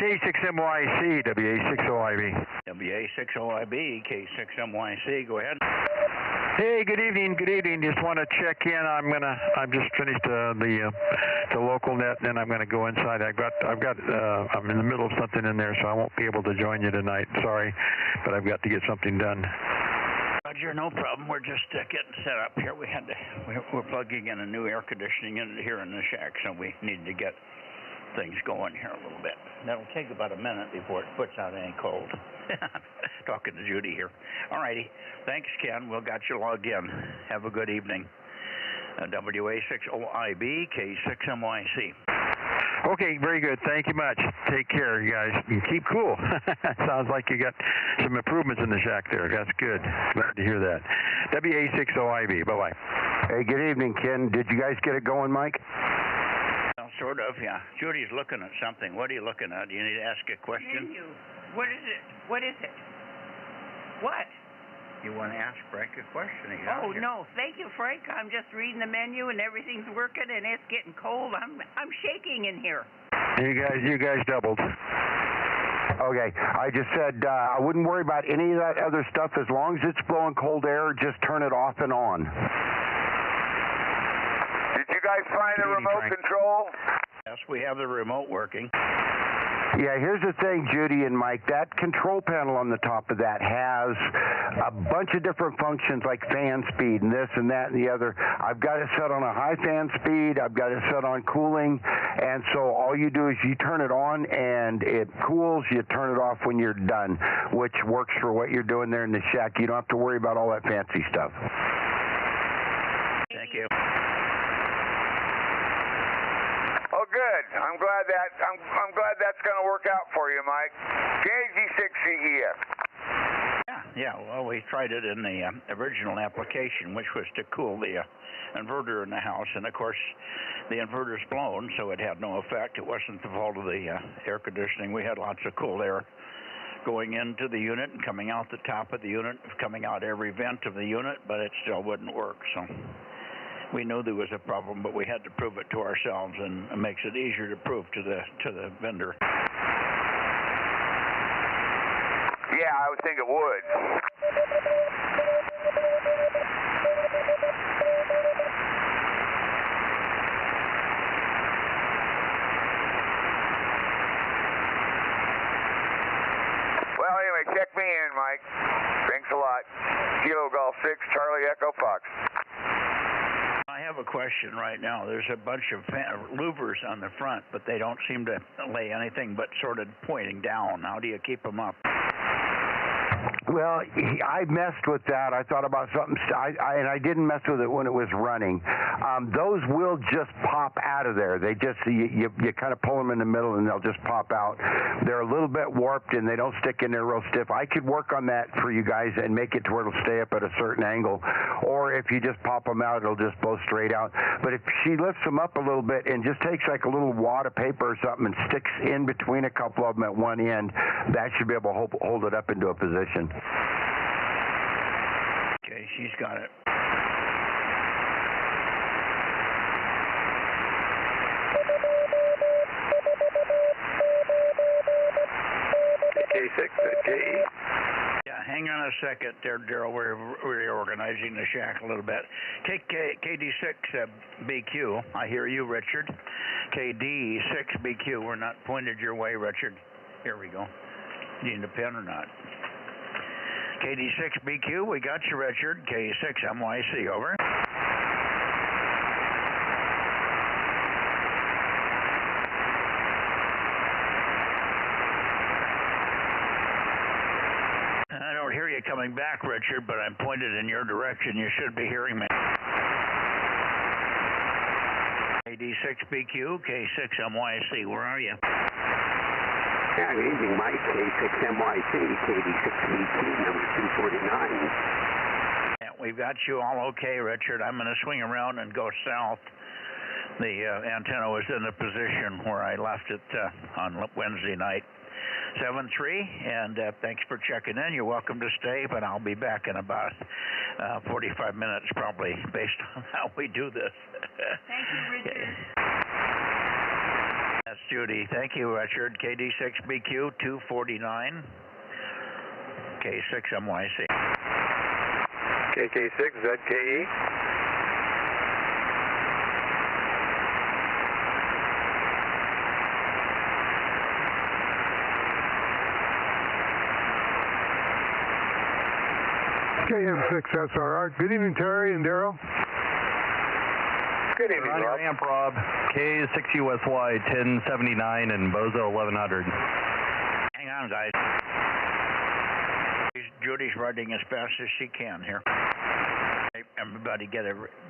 K6MYC, WA60IB. WA60IB, K6MYC, go ahead. Hey, good evening. Good evening. Just want to check in. I'm just finished the local net, and then I'm gonna go inside. I'm in the middle of something in there, so I won't be able to join you tonight. Sorry, but I've got to get something done. Roger, no problem. We're just getting set up here. We're plugging in a new air conditioning unit here in the shack, so we need to get things going here a little bit. That'll take about a minute before it puts out any cold. Talking to Judy here. All righty. Thanks, Ken. We'll got you logged in. Have a good evening. WA60IB, K6MYC. Okay, very good. Thank you much. Take care, you guys. And keep cool. Sounds like you got some improvements in the shack there. That's good. Glad to hear that. WA60IB. Bye-bye. Hey, good evening, Ken. Did you guys get it going, Mike? Well, sort of, yeah. Judy's looking at something. What are you looking at? Do you need to ask a question? Menu. What is it? What is it? What? You want to ask Frank a question? Oh, no. Thank you, Frank. I'm just reading the menu and everything's working and it's getting cold. I'm shaking in here. You guys doubled. Okay. I just said I wouldn't worry about any of that other stuff. As long as it's blowing cold air, just turn it off and on. Did you guys find the remote control? Yes, we have the remote working. Yeah, here's the thing, Judy and Mike. That control panel on the top of that has a bunch of different functions like fan speed and this and that and the other. I've got it set on a high fan speed. I've got it set on cooling. And so all you do is you turn it on and it cools. You turn it off when you're done, which works for what you're doing there in the shack. You don't have to worry about all that fancy stuff. Thank you. Oh, good. I'm glad that's going to work out for you, Mike. KG6CEF. Yeah. Well, we tried it in the original application, which was to cool the inverter in the house, and of course, the inverter's blown, so it had no effect. It wasn't the fault of the air conditioning. We had lots of cool air going into the unit and coming out the top of the unit, coming out every vent of the unit, but it still wouldn't work. So we knew there was a problem, but we had to prove it to ourselves, and it makes it easier to prove to the vendor. Yeah, I would think it would. Well, anyway, check me in, Mike. Thanks a lot. Kilo Golf 6, Charlie Echo Fox. I have a question right now. There's a bunch of louvers on the front, but they don't seem to lay anything but sort of pointing down. How do you keep them up? Well, I messed with that. I thought about something, and I didn't mess with it when it was running. Those will just pop out of there. They just, you kind of pull them in the middle and they'll just pop out. They're a little bit warped and they don't stick in there real stiff. I could work on that for you guys and make it to where it'll stay up at a certain angle. Or if you just pop them out, it'll just blow straight out. But if she lifts them up a little bit and just takes like a little wad of paper or something and sticks in between a couple of them at one end, that should be able to hold it up into a position. Okay, she's got it. K6, KE. Yeah, hang on a second there, Daryl. We're reorganizing the shack a little bit. Take KD6BQ. I hear you, Richard. KD6BQ. We're not pointed your way, Richard. Here we go. Need a pen or not? KD6BQ, we got you, Richard. K6MYC, over. I don't hear you coming back, Richard, but I'm pointed in your direction. You should be hearing me. KD6BQ, K6MYC, where are you? Yeah, good evening, Mike. K6MYC, KD6BQ, number 249. Yeah, we've got you all okay, Richard. I'm going to swing around and go south. The antenna was in the position where I left it on Wednesday night. 7-3, and thanks for checking in. You're welcome to stay, but I'll be back in about 45 minutes probably, based on how we do this. Thank you, Richard. That's Judy. Thank you, Richard. KD6BQ 249. K6MYC. KK6ZKE. KM6SRR. Good evening, Terry and Daryl. Good evening, Rob. Ramp, Rob. K6USY 1079 and Bozo 1100. Hang on, guys. Judy's writing as fast as she can here. Hey, everybody, get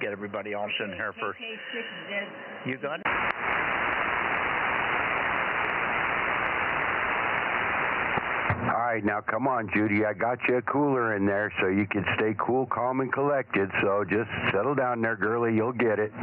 everybody else in here first. You got it? All right, now come on, Judy. I got you a cooler in there so you can stay cool, calm, and collected. So just settle down there, girlie. You'll get it.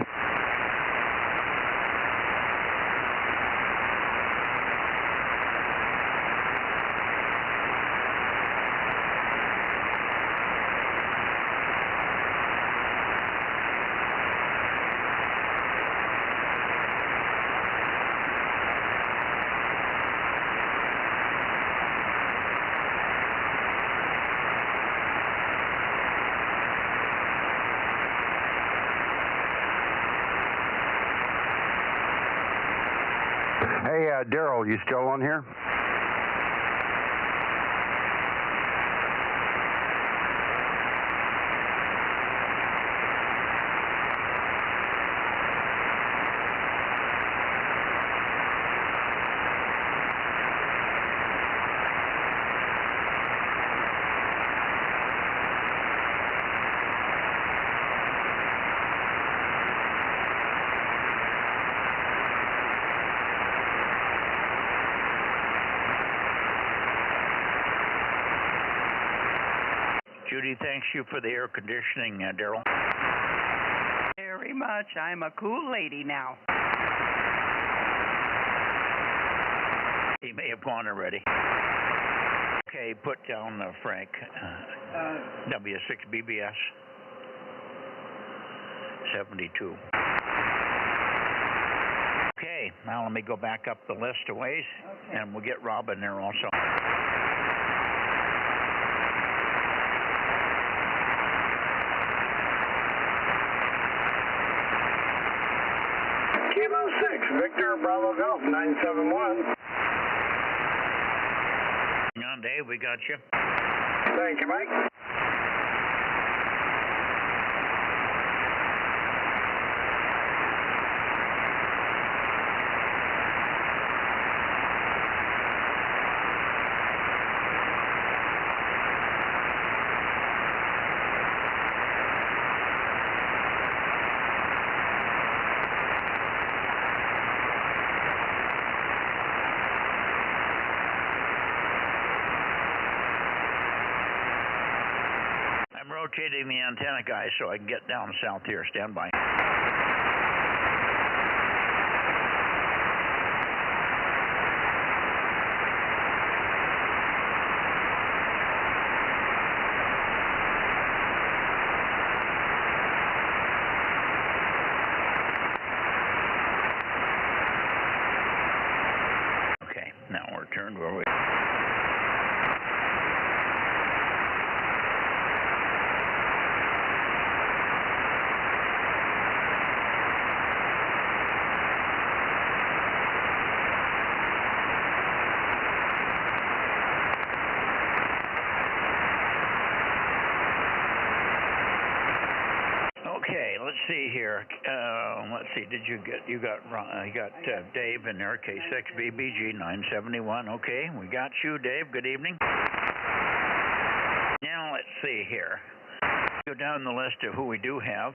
Hey, Daryl, you still on here? Judy thanks you for the air conditioning, Daryl. Very much. I'm a cool lady now. He may have gone already. Okay, put down Frank. W6BBS 72. Okay, now let me go back up the list of ways, and we'll get Rob in there also. Kilo 6, Victor Bravo Golf 971. Hang on, Dave, we got you. Thank you, Mike. I'm rotating the antenna, guys, so I can get down south here. Stand by. Okay, now we're turned where we... Okay, let's see here. Let's see. Did you got Dave in there? K6BBG 971. Okay, we got you, Dave. Good evening. Now let's see here. Go down the list of who we do have.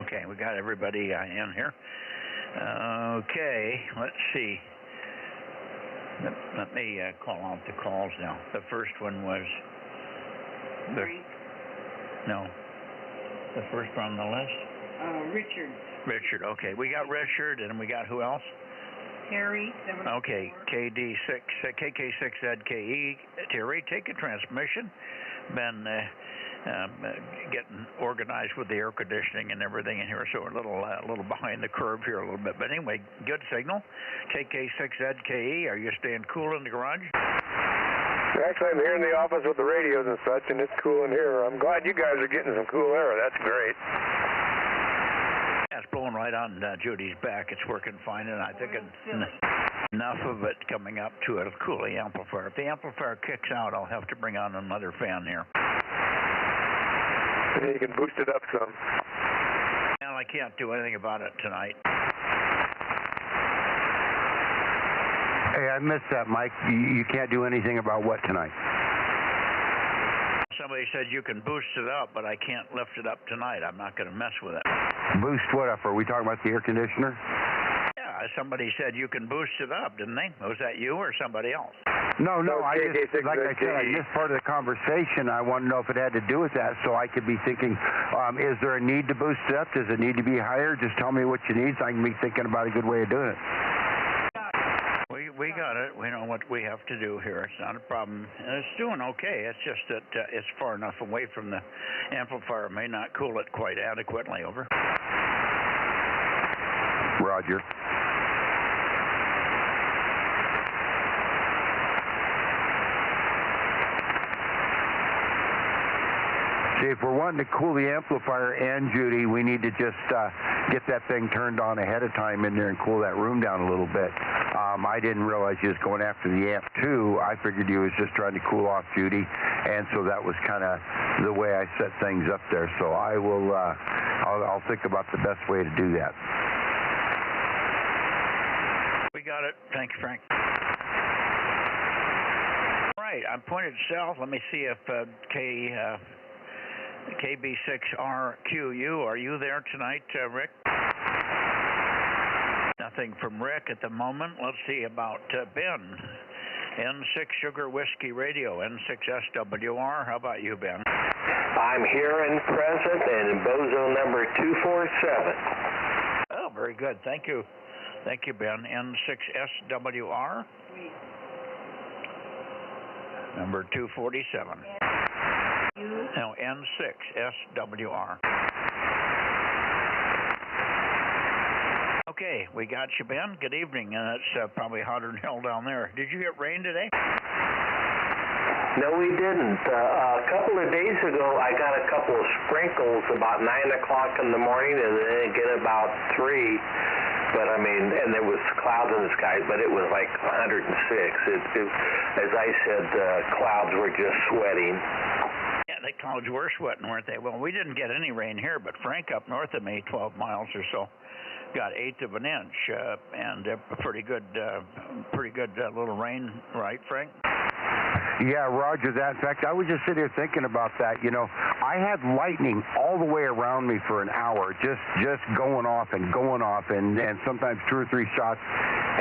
Okay, we got everybody in here. Okay, let's see. Let me call out the calls now. The first one was No. The first on the list? Richard. Richard, okay. We got Richard, and we got who else? Terry. Okay, KK6ZKE. Terry, take a transmission. Been getting organized with the air conditioning and everything in here, so we're a little behind the curve here a little bit. But anyway, good signal. KK6ZKE, are you staying cool in the garage? Actually, I'm here in the office with the radios and such, and it's cool in here. I'm glad you guys are getting some cool air. That's great. Yeah, it's blowing right on Judy's back. It's working fine, and I think enough of it coming up to it will cool the amplifier. If the amplifier kicks out, I'll have to bring on another fan here. And you can boost it up some. Well, I can't do anything about it tonight. Hey, I missed that, Mike. You can't do anything about what tonight? Somebody said you can boost it up, but I can't lift it up tonight. I'm not going to mess with it. Boost what up? Are we talking about the air conditioner? Yeah, somebody said you can boost it up, didn't they? Was that you or somebody else? No, I just, like I said, I missed part of the conversation. I want to know if it had to do with that, so I could be thinking, is there a need to boost it up? Does it need to be higher? Just tell me what you need so I can be thinking about a good way of doing it. We got it. We know what we have to do here. It's not a problem. It's doing okay. It's just that it's far enough away from the amplifier. It may not cool it quite adequately. Over. Roger. See, if we're wanting to cool the amplifier and Judy, we need to just get that thing turned on ahead of time in there and cool that room down a little bit. I didn't realize you was going after the amp too. I figured you was just trying to cool off Judy, and so that was kind of the way I set things up there. So I will, I'll think about the best way to do that. We got it. Thank you, Frank. All right, I'm pointed south. Let me see if KB6RQU, are you there tonight, Rick? Nothing from Rick at the moment. Let's see about Ben. N6 Sugar Whiskey Radio, N6SWR. How about you, Ben? I'm here and present in Bozo number 247. Oh, very good. Thank you. Thank you, Ben. N6SWR. Number 247. No, N6SWR. Okay, we got you, Ben. Good evening. It's probably hotter than hell down there. Did you get rain today? No, we didn't. A couple of days ago, I got a couple of sprinkles about 9 o'clock in the morning, and then again about 3. But I mean, and there was clouds in the sky, but it was like 106. As I said, clouds were just sweating. Yeah, the clouds were sweating, weren't they? Well, we didn't get any rain here, but Frank up north of me, 12 miles or so, got 1/8 of an inch, and pretty good little rain, right, Frank? Yeah, Roger that. In fact, I was just sitting here thinking about that. You know, I had lightning all the way around me for an hour, just going off, and sometimes 2 or 3 shots.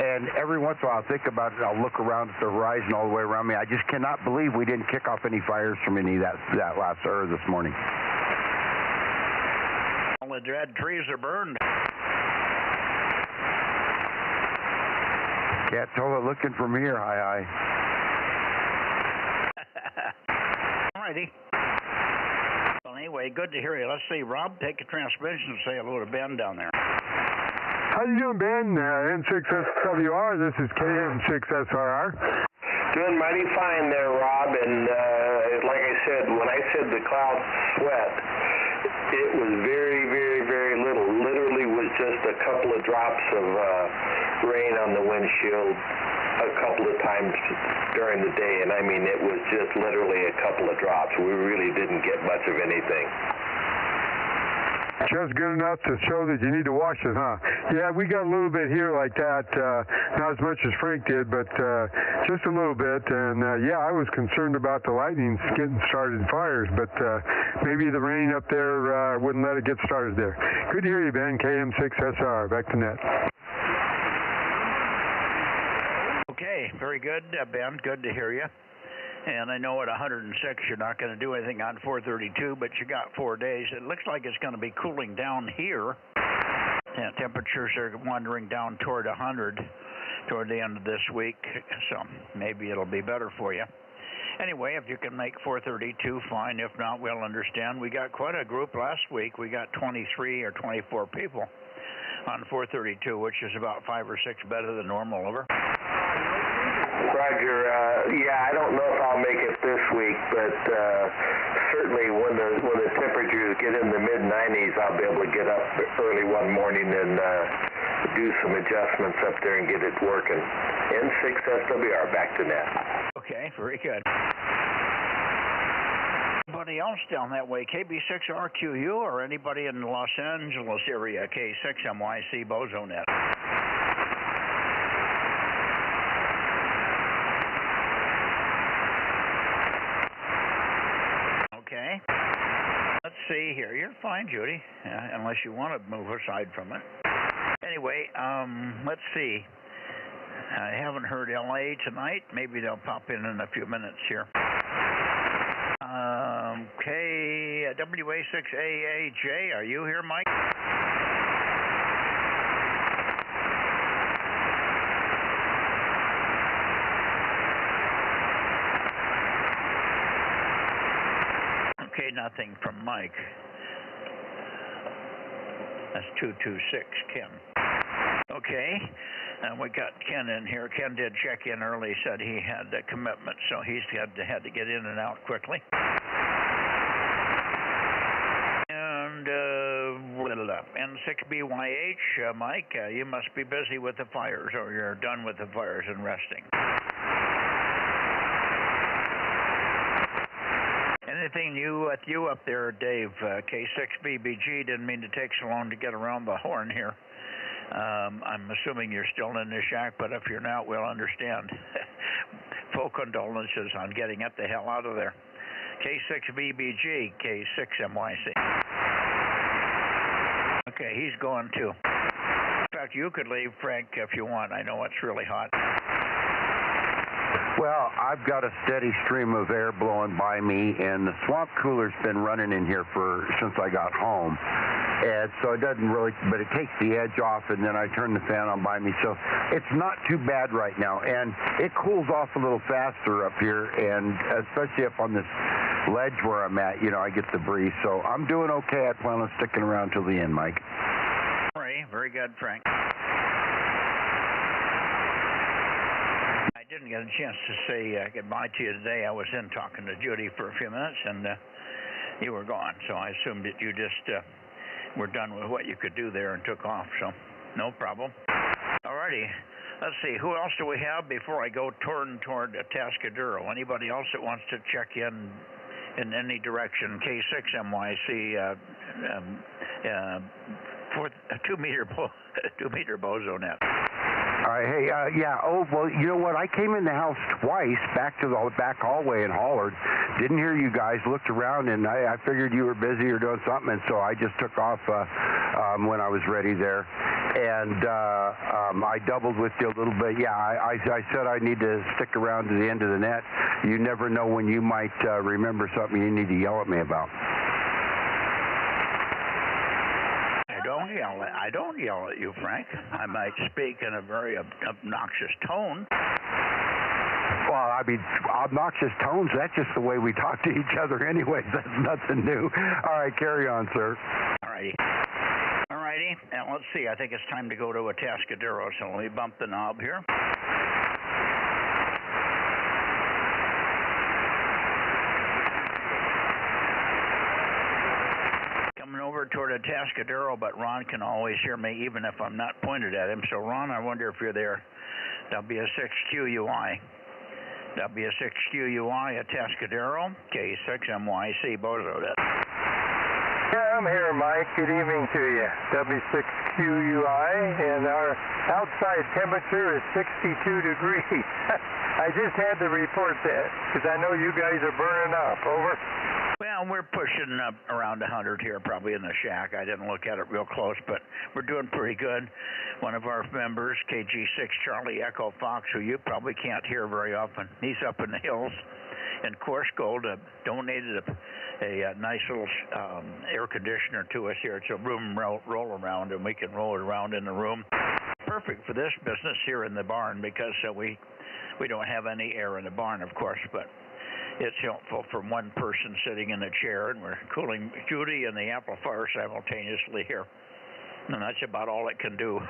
And every once in a while, I'll think about it. I'll look around at the horizon all the way around me. I just cannot believe we didn't kick off any fires from any of that last hour this morning. All the dead trees are burned. Can't tell it looking from here. Hi. All righty. Well, anyway, good to hear you. Let's see, Rob, take a transmission and say hello to Ben down there. How you doing, Ben? N6SWR, this is KM6SRR. Doing mighty fine there, Rob, and like I said, when I said the clouds sweat, it was very, very, very little. Literally was just a couple of drops of rain on the windshield a couple of times during the day, and I mean, it was just literally a couple of drops. We really didn't get much of anything. Just good enough to show that you need to wash it, huh? Yeah, we got a little bit here like that. Not as much as Frank did, but just a little bit. And yeah, I was concerned about the lightning getting started fires, but maybe the rain up there wouldn't let it get started there. Good to hear you, Ben. KM6SR. Back to net. Okay, very good, Ben. Good to hear you. And I know at 106 you're not going to do anything on 432, but you got 4 days. It looks like it's going to be cooling down here. And temperatures are wandering down toward 100 toward the end of this week, so maybe it'll be better for you. Anyway, if you can make 432, fine. If not, we'll understand. We got quite a group last week. We got 23 or 24 people on 432, which is about 5 or 6 better than normal. Over. Roger. Yeah, I don't know if I'll make it this week, but certainly when the temperatures get in the mid-90s, I'll be able to get up early one morning and do some adjustments up there and get it working. N6SWR, back to net. Okay, very good. Anybody else down that way, KB6RQU, or anybody in the Los Angeles area, K6MYC Bozo Net? Okay. Let's see here. You're fine, Judy, unless you want to move aside from it. Anyway, let's see. I haven't heard LA tonight. Maybe they'll pop in a few minutes here. Okay, WA6AAJ, are you here, Mike? Okay, nothing from Mike. That's 226, Ken. Okay, we got Ken in here. Ken did check in early, said he had a commitment, so he's had to get in and out quickly. And N6BYH, Mike, you must be busy with the fires, or you're done with the fires and resting. Anything new with you up there, Dave? K6BBG, didn't mean to take so long to get around the horn here. I'm assuming you're still in the shack, but if you're not, we'll understand. Full condolences on getting it the hell out of there. K6BBG, K6MYC. Okay, he's going too. In fact, you could leave, Frank, if you want. I know it's really hot. Well, I've got a steady stream of air blowing by me, and the swamp cooler's been running in here since I got home. And so it doesn't really, but it takes the edge off, and then I turn the fan on by me. So it's not too bad right now, and it cools off a little faster up here, and especially up on this ledge where I'm at, you know, I get the breeze. So I'm doing okay. I plan on sticking around till the end, Mike. All right, very good, Frank. I didn't get a chance to say goodbye to you today. I was in talking to Judy for a few minutes, and you were gone. So I assumed that you just were done with what you could do there and took off. So no problem. All righty. Let's see. Who else do we have before I go toward Atascadero? Anybody else that wants to check in any direction? K6MYC, 2-meter Bozo Net. All right, hey, yeah, oh, well, you know what, I came in the house twice, back to the back hallway and hollered, didn't hear you guys, looked around, and I figured you were busy or doing something, and so I just took off when I was ready there, and I doubled with you a little bit. Yeah, I said I need to stick around to the end of the net. You never know when you might remember something you need to yell at me about. I don't yell at you, Frank. I might speak in a very obnoxious tone. Well, I mean, obnoxious tones, that's just the way we talk to each other anyways. That's nothing new. All right, carry on, sir. All righty. All righty. Now, let's see. I think it's time to go to Atascadero, so let me bump the knob here. Over toward Atascadero, but Ron can always hear me even if I'm not pointed at him. So, Ron, I wonder if you're there. W6QUI. W6QUI Atascadero, K6MYC Bozo Net. Yeah, I'm here, Mike. Good evening to you. W6QUI, and our outside temperature is 62 degrees. I just had to report that because I know you guys are burning up. Over. Well, we're pushing up around 100 here, probably in the shack. I didn't look at it real close, but we're doing pretty good. One of our members, KG6 Charlie Echo Fox, who you probably can't hear very often, he's up in the hills. in coarse gold donated a nice little air conditioner to us here. It's a room roll around, and we can roll it around in the room. Perfect for this business here in the barn because we don't have any air in the barn, of course, but it's helpful for one person sitting in a chair, and we're cooling Judy and the amplifier simultaneously here. And that's about all it can do.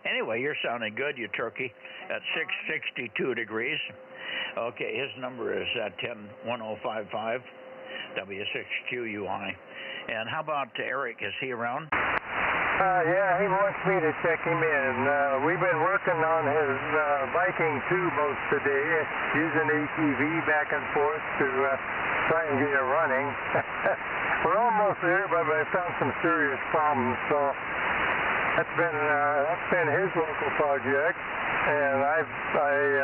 Anyway, you're sounding good, you turkey, at 662 degrees. Okay, his number is 101055 W6QUI. And how about Eric? Is he around? Yeah, he wants me to check him in. We've been working on his Viking 2 boats today, using ATV back and forth to try and get it running. We're almost there, but I found some serious problems, so that's been his local project, and I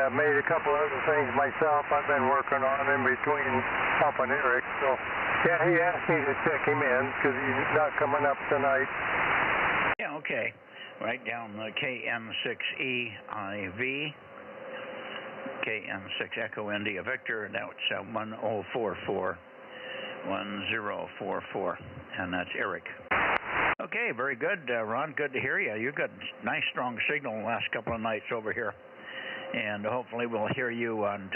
made a couple other things myself I've been working on in between helping Eric. So yeah, he asked me to check him in because he's not coming up tonight. Yeah, okay. Write down KM6EIV, KM6 Echo India Victor, and that's 1044. 1044, and that's Eric. Okay, very good, Ron. Good to hear you. You got nice, strong signal the last couple of nights over here, and hopefully we'll hear you on.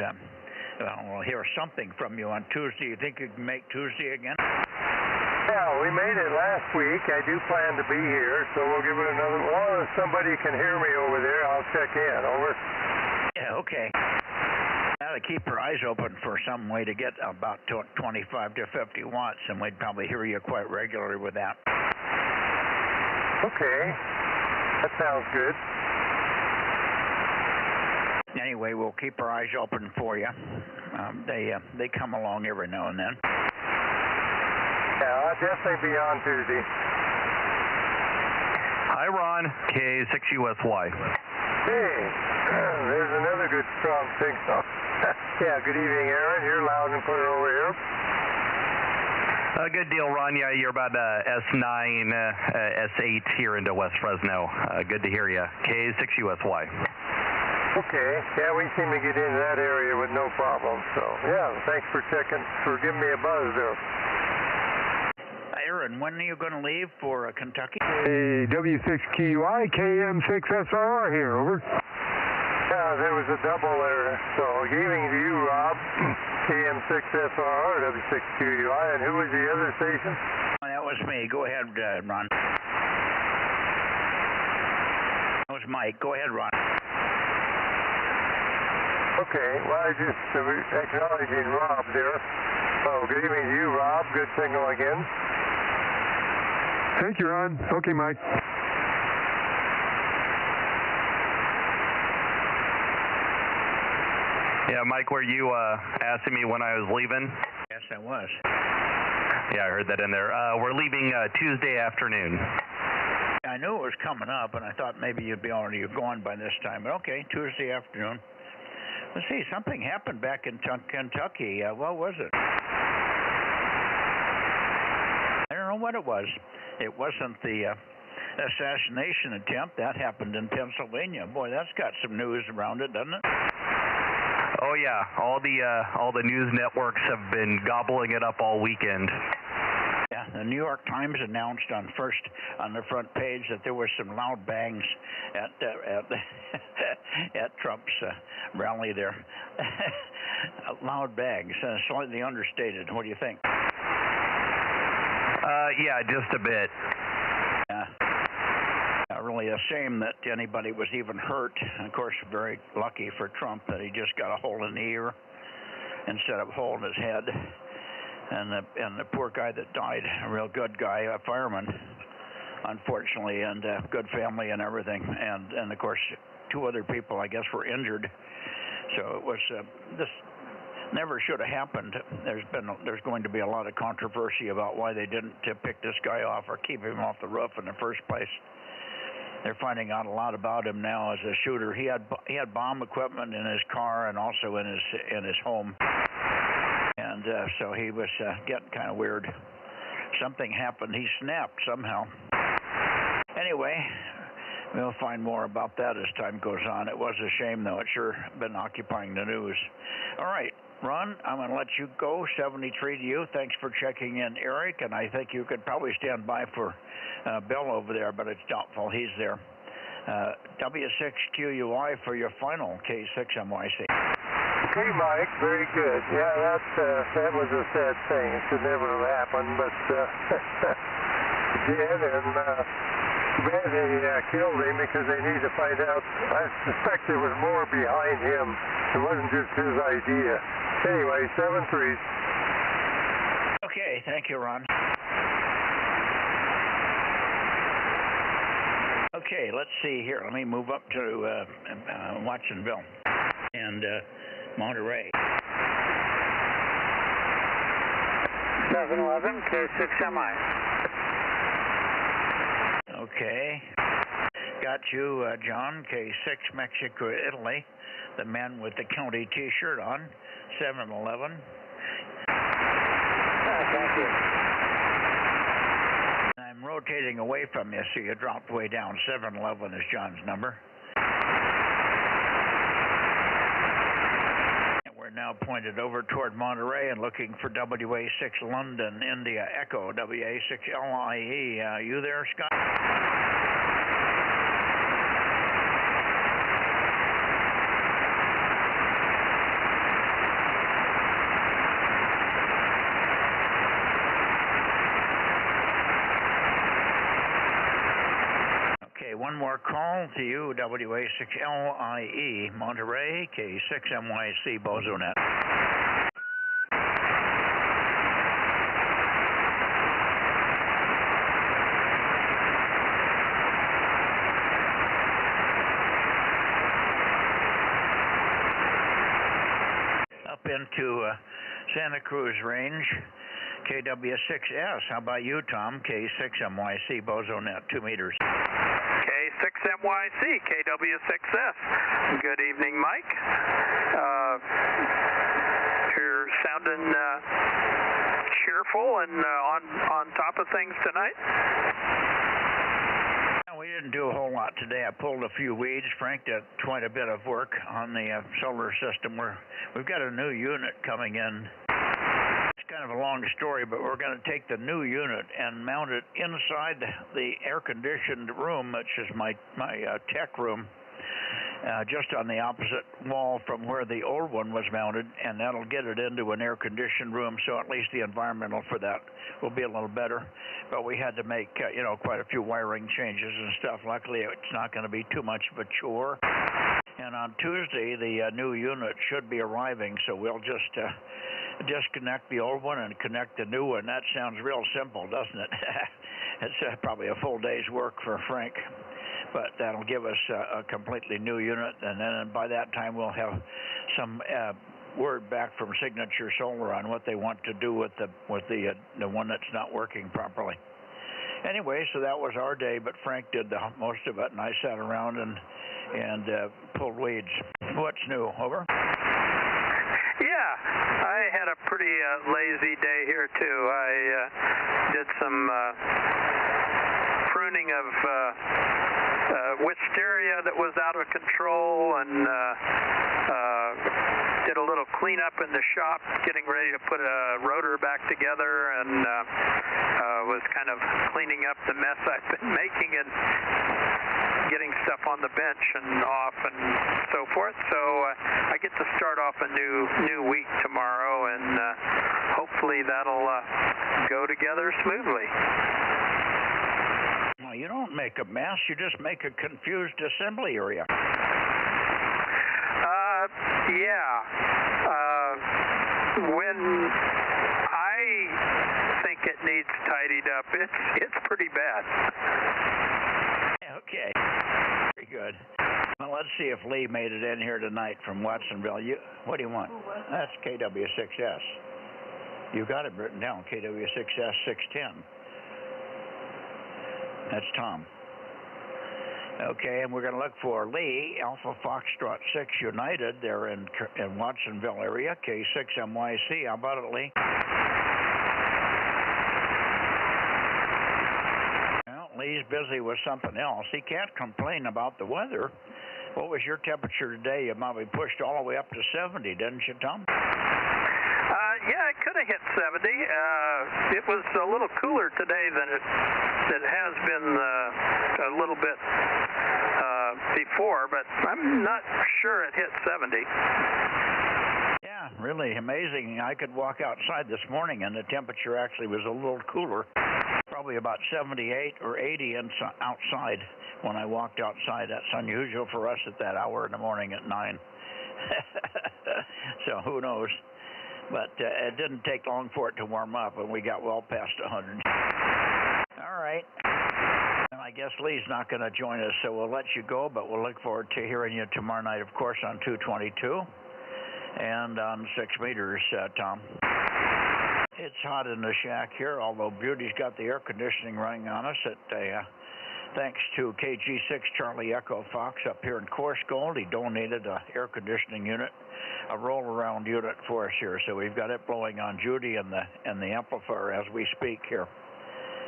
We'll hear something from you on Tuesday. You think you can make Tuesday again? Yeah, we made it last week. I do plan to be here, so we'll give it another. Well, if somebody can hear me over there, I'll check in. Over. Yeah. Okay. To keep our eyes open for some way to get about 25 to 50 watts, and we'd probably hear you quite regularly with that. Okay, that sounds good. Anyway, we'll keep our eyes open for you. They come along every now and then. Yeah, I'll definitely be on Tuesday. Hi, Ron. K6USY. Hey, there's another good strong signal. Yeah, good evening, Aaron. You're loud and clear over here. Good deal, Ron. Yeah, you're about S9, S8 here into West Fresno. Good to hear you. K6USY. Okay. Yeah, we seem to get into that area with no problem. So, yeah, thanks for giving me a buzz there. Aaron, when are you going to leave for Kentucky? Hey, W6QI, KM6SR here, over. Yeah, there was a double there. So, good evening to you, Rob. KM6SR, W6QI, and who was the other station? That was me. Go ahead, Ron. That was Mike. Go ahead, Ron. Okay, well, I just acknowledging Rob there. So, good evening to you, Rob. Good signal again. Thank you, Ron. Okay, Mike. Yeah, Mike, were you asking me when I was leaving? Yes, I was. Yeah, I heard that in there. We're leaving Tuesday afternoon. I knew it was coming up, and I thought maybe you'd be already gone by this time. But okay, Tuesday afternoon. Let's see, something happened back in Kentucky. What was it? I don't know what it was. It wasn't the assassination attempt. That happened in Pennsylvania. Boy, that's got some news around it, doesn't it? Oh yeah, all the news networks have been gobbling it up all weekend. Yeah, the New York Times announced on the front page that there were some loud bangs at Trump's rally there. Loud bangs, slightly understated. What do you think? Yeah, just a bit. Yeah. Really a shame that anybody was even hurt. And of course, very lucky for Trump that he just got a hole in the ear instead of a hole in his head. And the poor guy that died, a real good guy, a fireman, unfortunately, and good family and everything. And of course, 2 other people, I guess, were injured. So it was this never should have happened. There's going to be a lot of controversy about why they didn't pick this guy off or keep him off the roof in the first place. They're finding out a lot about him now as a shooter. He had bomb equipment in his car and also in his home, and so he was getting kind of weird. Something happened. He snapped somehow. Anyway, We'll find more about that as time goes on. It was a shame, though. It's sure been occupying the news. All right, Ron, I'm going to let you go. 73 to you. Thanks for checking in, Eric. And I think you could probably stand by for Bill over there, but it's doubtful he's there. W6QUI for your final K6MYC. Okay, Mike, very good. Yeah, that was a sad thing. It should never have happened, but it did, and man, they killed him because they need to find out. I suspect there was more behind him. It wasn't just his idea. Anyway, 7-3. Okay, thank you, Ron. Okay, let's see here. Let me move up to Watsonville and Monterey. 711 K6MI. Okay. Got you, John, K6 Mexico, Italy. The man with the county T-shirt on, 711. Thank you. I'm rotating away from you, so you dropped way down. 711 is John's number. And we're now pointed over toward Monterey and looking for WA6 London, India Echo, WA6LIE. You there, Scott? One more call to you, WA6LIE, Monterey, K6MYC, Bozo Net. Up into Santa Cruz Range, KW6S. How about you, Tom? K6MYC, Bozo Net, 2 meters. K6MYC, KW6S. Good evening, Mike. You're sounding cheerful and on top of things tonight? We didn't do a whole lot today. I pulled a few weeds. Frank did quite a bit of work on the solar system. We've got a new unit coming in. Kind of a long story, but we're going to take the new unit and mount it inside the air-conditioned room, which is my tech room, just on the opposite wall from where the old one was mounted, and that'll get it into an air-conditioned room, so at least the environmental for that will be a little better. But we had to make, quite a few wiring changes and stuff. Luckily, it's not going to be too much of a chore. And on Tuesday, the new unit should be arriving, so we'll just disconnect the old one and connect the new one. That sounds real simple, doesn't it? It's probably a full day's work for Frank, but that'll give us a completely new unit, and then by that time we'll have some word back from Signature Solar on what they want to do with the one that's not working properly. Anyway, so that was our day, but Frank did the most of it, and I sat around and pulled weeds. What's new? Over. Yeah, I had a pretty lazy day here too. I did some pruning of wisteria that was out of control, and did a little cleanup in the shop, getting ready to put a rotor back together, and was kind of cleaning up the mess I've been making and getting stuff on the bench and off and so forth. So I get to start off a new week tomorrow, and hopefully that'll go together smoothly. Well, you don't make a mess, you just make a confused assembly area. When I think it needs tidied up, it's pretty bad. Okay, very good. Well, let's see if Lee made it in here tonight from Watsonville. What do you want? That's KW6S. You got it written down, KW6S 610. That's Tom. Okay, and we're going to look for Lee, Alpha Foxtrot 6 United. They're in Watsonville area, K6MYC. How about it, Lee? Well, Lee's he's busy with something else. He can't complain about the weather. What was your temperature today? You probably pushed all the way up to 70, didn't you, Tom? Yeah, it could have hit 70. It was a little cooler today than it has been a little bit before, but I'm not sure it hit 70. Yeah, really amazing. I could walk outside this morning and the temperature actually was a little cooler, probably about 78 or 80 outside when I walked outside. That's unusual for us at that hour in the morning at 9. So who knows? But it didn't take long for it to warm up, and we got well past 100. All right. And I guess Lee's not going to join us, so we'll let you go, but we'll look forward to hearing you tomorrow night, of course, on 222 and on 6 meters, Tom. It's hot in the shack here, although Beauty's got the air conditioning running on us thanks to KG6 Charlie Echo Fox up here in Coarse Gold. He donated an air conditioning unit, a roll-around unit for us here. So we've got it blowing on Judy and the amplifier as we speak here.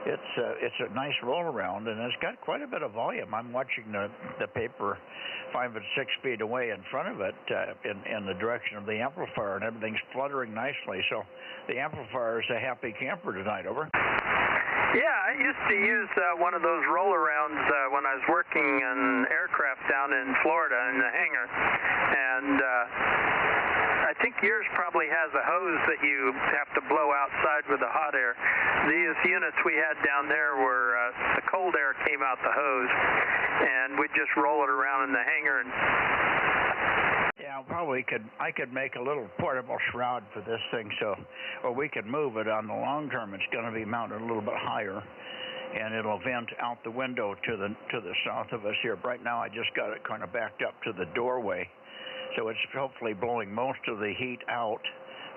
It's a nice roll-around, and it's got quite a bit of volume. I'm watching the paper 5 and 6 feet away in front of it in the direction of the amplifier, and everything's fluttering nicely. So the amplifier is a happy camper tonight. Over. Yeah, I used to use one of those roll-arounds when I was working in aircraft down in Florida in the hangar, and I think yours probably has a hose that you have to blow outside with the hot air. These units we had down there were the cold air came out the hose, and we'd just roll it around in the hangar. And yeah, probably I could make a little portable shroud for this thing, or we could move it on the long term. It's going to be mounted a little bit higher, and it'll vent out the window to the south of us here. Right now, I just got it kind of backed up to the doorway, so it's hopefully blowing most of the heat out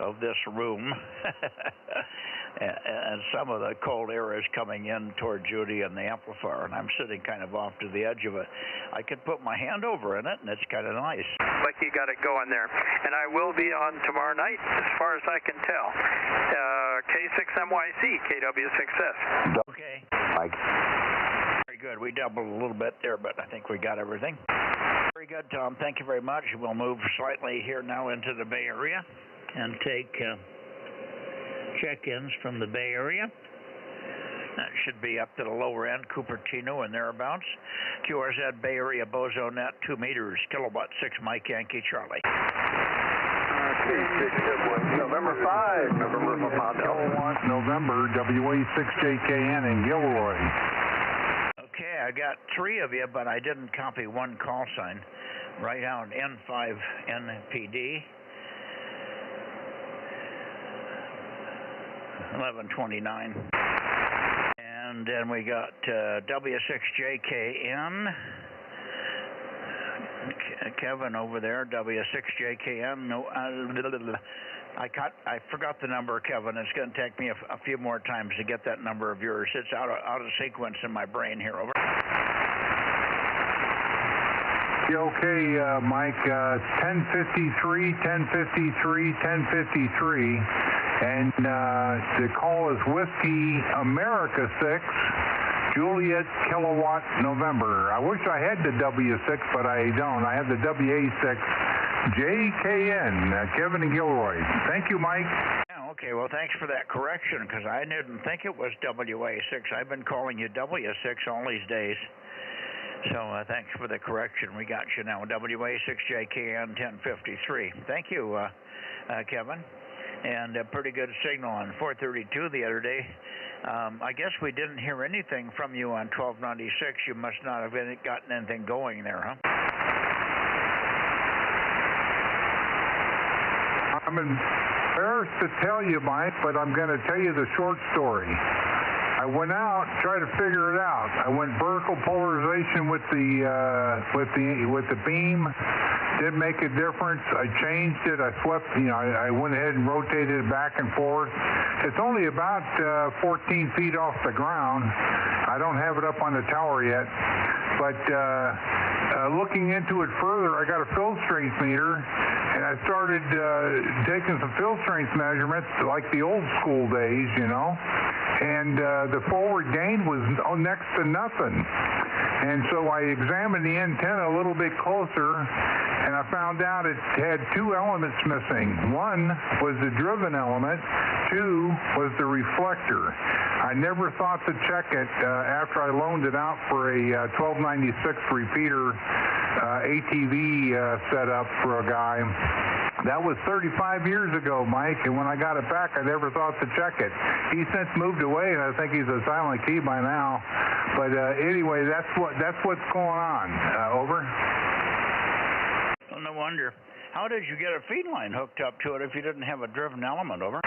of this room. And some of the cold air is coming in toward Judy and the amplifier, and I'm sitting kind of off to the edge of it. I could put my hand over in it, and it's kind of nice. Like you got it going there. And I will be on tomorrow night, as far as I can tell. K6MYC, KW6S. Okay. Mike. Very good. We doubled a little bit there, but I think we got everything. Very good, Tom. Thank you very much. We'll move slightly here now into the Bay Area and take check-ins from the Bay Area. That should be up to the lower end, Cupertino and thereabouts. QRZ Bay Area Bozo Net, 2 meters, kilowatt 6 Mike Yankee Charlie. November 5, November Hotel 1, November, WA6JKN in Gilroy. Okay, I got 3 of you, but I didn't copy one call sign. Right down N5 NPD. 1129. And then we got W6JKN. Kevin over there, W6JKN. No, I forgot the number, Kevin. It's going to take me a few more times to get that number of yours. It's out of sequence in my brain here. Over. Okay, Mike, 1053, 1053, 1053, and the call is Whiskey America 6, Juliet Kilowatt November. I wish I had the W6, but I don't. I have the WA6, JKN, Kevin and Gilroy. Thank you, Mike. Yeah, okay, well, thanks for that correction, because I didn't think it was WA6. I've been calling you W6 all these days. So thanks for the correction. We got you now. WA6JKN 1053. Thank you, Kevin. And a pretty good signal on 432 the other day. I guess we didn't hear anything from you on 1296. You must not have gotten anything going there, huh? I'm embarrassed to tell you, Mike, but I'm going to tell you the short story. I went out, tried to figure it out. I went vertical polarization with the beam. Didn't make a difference. I changed it. I swept. I went ahead and rotated it back and forth. It's only about 14 feet off the ground. I don't have it up on the tower yet, but looking into it further, I got a field strength meter, and I started taking some field strength measurements like the old school days, and the forward gain was next to nothing. And so I examined the antenna a little bit closer, and I found out it had two elements missing. One was the driven element, two was the reflector. I never thought to check it after I loaned it out for a 1296 repeater ATV setup for a guy. That was 35 years ago, Mike, and when I got it back, I never thought to check it. He's since moved away, and I think he's a silent key by now. But anyway, that's what's going on. Over. Well, no wonder. How did you get a feed line hooked up to it if you didn't have a driven element? Over.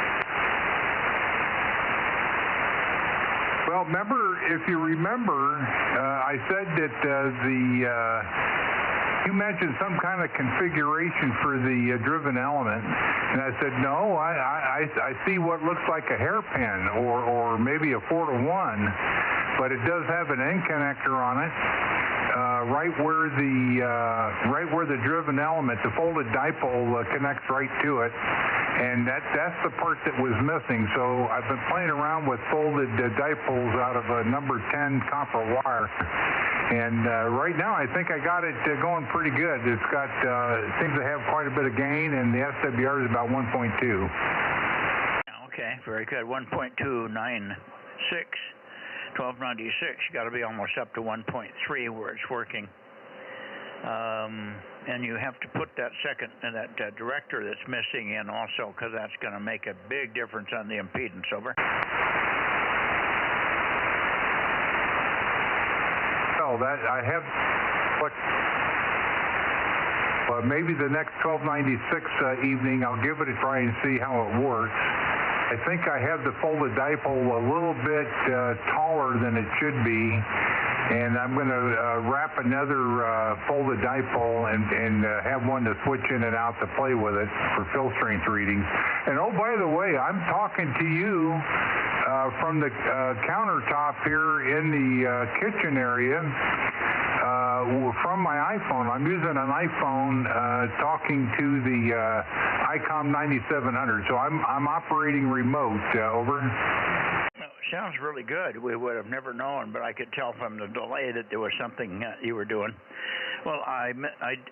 Well, if you remember, I said that you mentioned some kind of configuration for the driven element, and I said, no, I see what looks like a hairpin or maybe a 4-to-1, but it does have an end connector on it, right where the driven element, the folded dipole connects right to it, and that's the part that was missing. So I've been playing around with folded dipoles out of a number 10 copper wire. And right now, I think I got it going pretty good. It seems to have quite a bit of gain, and the SWR is about 1.2. Okay, very good. 1.296, 1296. You got to be almost up to 1.3 where it's working. And you have to put that that director that's missing in also, because that's going to make a big difference on the impedance. Over. That I have, but maybe the next 1296 evening I'll give it a try and see how it works. I think I have the folded dipole a little bit taller than it should be, and I'm going to wrap another folded dipole and have one to switch in and out to play with it for fill strength readings. And oh, by the way, I'm talking to you from the countertop here in the kitchen area from my iPhone. I'm using an iPhone talking to the ICOM 9700, so I'm operating remote. Over. Sounds really good. We would have never known, but I could tell from the delay that there was something you were doing. Well,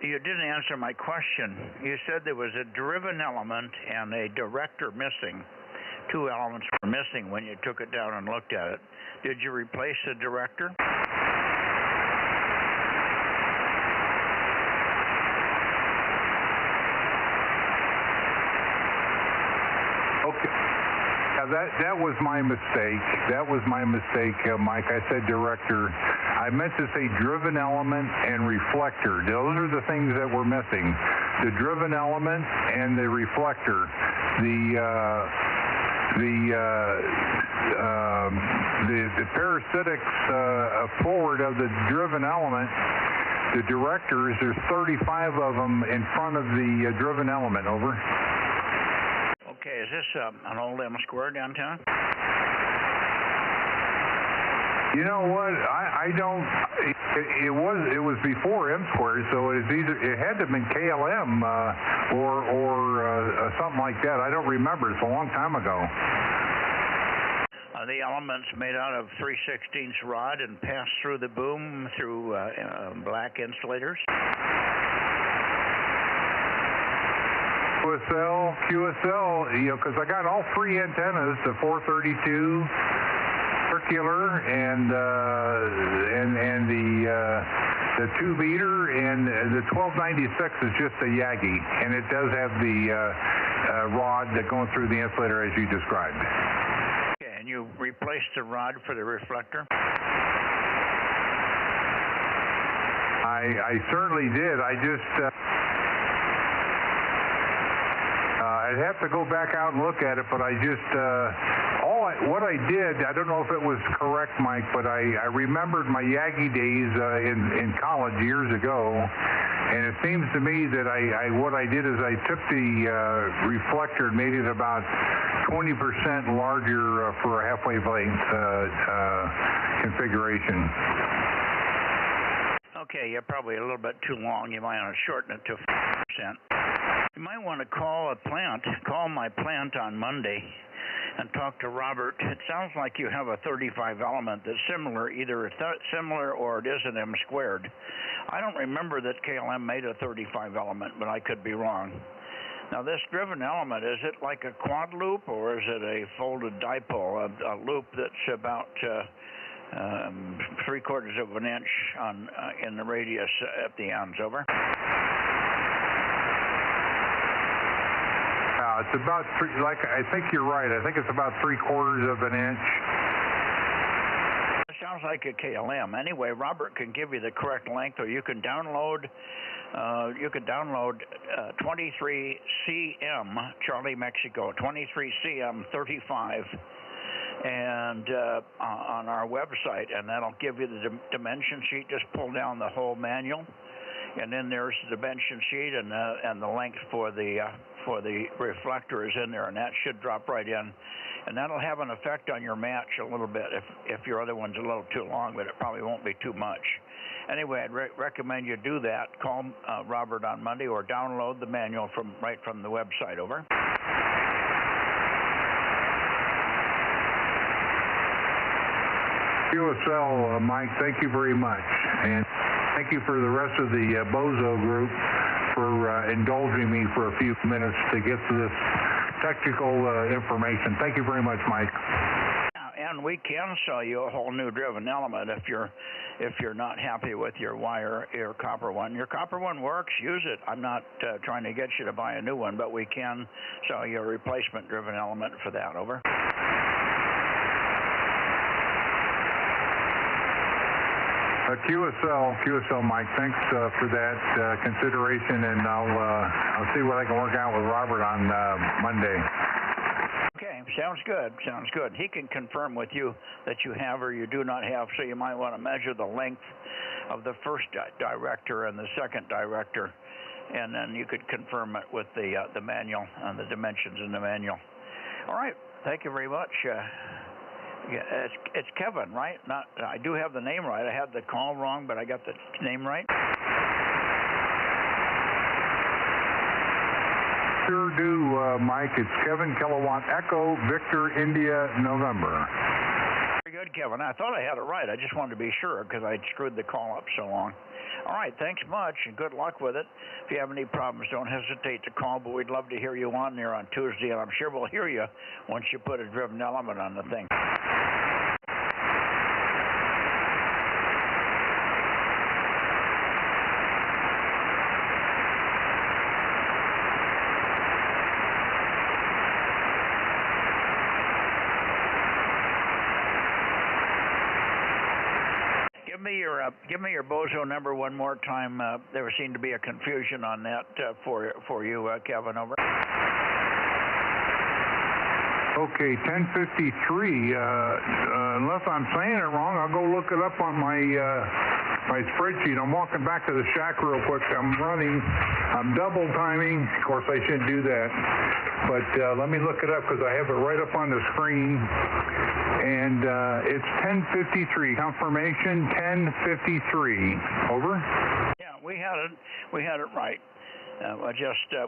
you didn't answer my question. You said there was a driven element and a director missing. Two elements were missing when you took it down and looked at it. Did you replace the director? Okay. That was my mistake. That was my mistake, Mike. I said director. I meant to say driven element and reflector. Those are the things that were missing. The driven element and the reflector. The parasitics forward of the driven element, the directors, there's 35 of them in front of the driven element. Over. Okay, is this an old M square downtown? You know what? I don't. It was before M squared, so it had to have been KLM or something like that. I don't remember. It's a long time ago. The elements made out of 3/16 rod and passed through the boom through black insulators. QSL, because I got all three antennas, the 432 circular and the 2-meter, and the 1296 is just a Yagi, and it does have the rod that going through the insulator as you described. Okay, and you replaced the rod for the reflector? I certainly did. I just I'd have to go back out and look at it, but I just what I did, I don't know if it was correct, Mike, but I remembered my Yagi days in college years ago, and it seems to me that what I did is I took the reflector and made it about 20% larger for a half wavelength configuration. Okay, you're probably a little bit too long. You might want to shorten it to 5%. You might want to call my plant on Monday and talk to Robert. It sounds like you have a 35 element that's similar, either similar or it is an M squared. I don't remember that KLM made a 35 element, but I could be wrong. Now, this driven element, is it like a quad loop or is it a folded dipole, a loop that's about 3/4 of an inch on in the radius at the ends? Over. It's about I think you're right. I think it's about 3/4 of an inch. It sounds like a KLM. Anyway, Robert can give you the correct length, or you can download 23CM Charlie Mexico 23CM 35 and on our website, and that'll give you the dimension sheet. Just pull down the whole manual, and then there's the dimension sheet and the length for the reflector is in there, and that should drop right in, and that'll have an effect on your match a little bit if your other one's a little too long, but it probably won't be too much. Anyway, I'd recommend you do that. Call Robert on Monday or download the manual right from the website. Over. QSL, Mike, thank you very much. And thank you for the rest of the Bozo group for indulging me for a few minutes to get to this technical information. Thank you very much, Mike. And we can sell you a whole new driven element if you're not happy with your copper one. Your copper one works, use it. I'm not trying to get you to buy a new one, but we can sell you a replacement driven element for that. Over. QSL, Mike, thanks for that consideration, and I'll see what I can work out with Robert on Monday. Okay, sounds good. He can confirm with you that you have or you do not have, so you might want to measure the length of the first director and the second director, and then you could confirm it with the manual and the dimensions in the manual. All right, thank you very much. Yeah, it's Kevin, right? I do have the name right. I had the call wrong, but I got the name right. Sure do, Mike. It's Kevin, Kilowatt Echo, Victor, India, November. Very good, Kevin. I thought I had it right. I just wanted to be sure because I'd screwed the call up so long. All right, thanks much, and good luck with it. If you have any problems, don't hesitate to call, but we'd love to hear you on there on Tuesday, and I'm sure we'll hear you once you put a driven element on the thing. Give me your Bozo number one more time. There seemed to be a confusion on that for you, Kevin. Over. Okay, 1053. Unless I'm saying it wrong, I'll go look it up on my spreadsheet. I'm walking back to the shack real quick. I'm double timing. Of course, I shouldn't do that. But let me look it up because I have it right up on the screen. And it's 1053. Confirmation 1053. Over. Yeah, we had it right.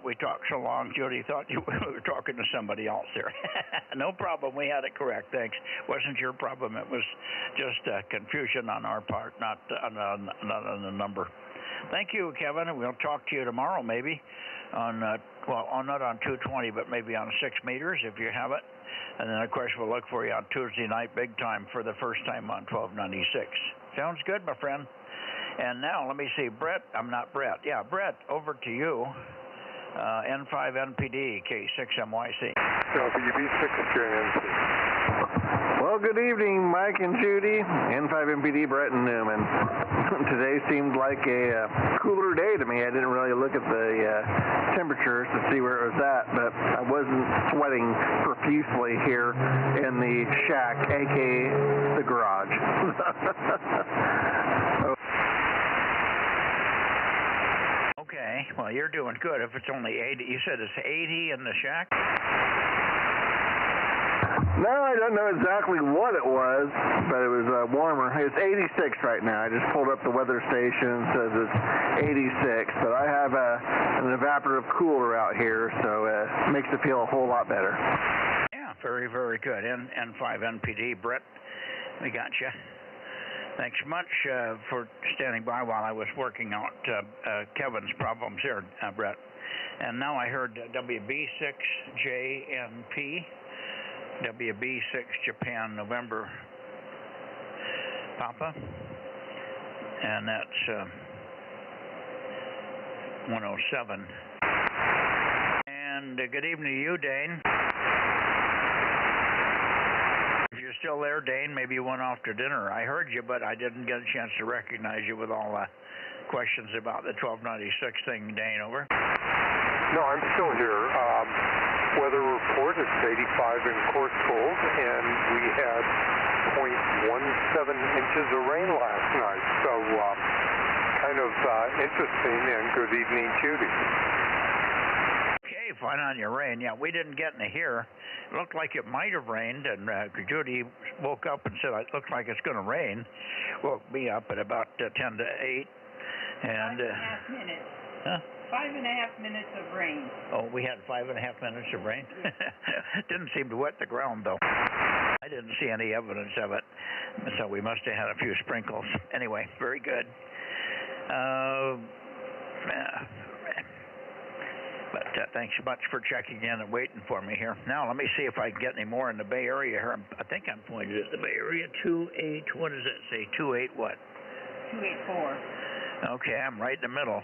We talked so long, Judy thought we were talking to somebody else there. No problem. We had it correct. Thanks. Wasn't your problem. It was just confusion on our part, not on the number. Thank you, Kevin, and we'll talk to you tomorrow maybe on, not on 220, but maybe on 6 meters if you have it. And then, of course, we'll look for you on Tuesday night, big time, for the first time on 1296. Sounds good, my friend. And now, let me see, Brett, over to you. N5NPD, K6MYC. WB6 NC. Well, good evening, Mike and Judy. N5NPD, Brett and Newman. Today seemed like a cooler day to me. I didn't really look at the temperatures to see where it was at, but I wasn't sweating profusely here in the shack, a.k.a. the garage. Okay, well, you're doing good. If it's only 80, you said it's 80 in the shack? No, I don't know exactly what it was, but it was warmer. It's 86 right now. I just pulled up the weather station. It says it's 86, but I have an evaporative cooler out here, so it makes it feel a whole lot better. Yeah, very, very good. N5 NPD, Brett, we got you. Thanks much for standing by while I was working out Kevin's problems here, Brett. And now I heard WB6JNP, WB6 Japan November Papa, and that's 107. And good evening to you, Dane. If you're still there, Dane, maybe you went off to dinner. I heard you, but I didn't get a chance to recognize you with all the questions about the 1296 thing, Dane, over. No, I'm still here. Weather report is 85 in course cold, and we had 0.17 inches of rain last night. So kind of interesting, and good evening, Judy. Okay, fine on your rain. Yeah, we didn't get any here. It looked like it might have rained, and Judy woke up and said, it looks like it's going to rain. Woke me up at about 10 to 8. And 5.5 minutes. Huh? 5.5 minutes of rain. Oh, we had 5.5 minutes of rain? Yeah. Didn't seem to wet the ground, though. I didn't see any evidence of it, so we must have had a few sprinkles. Anyway, very good. But thanks so much for checking in and waiting for me here. Now, let me see if I can get any more in the Bay Area here. I think I'm pointed at the Bay Area. 28, what does it say? 28 what? 284. Okay, I'm right in the middle.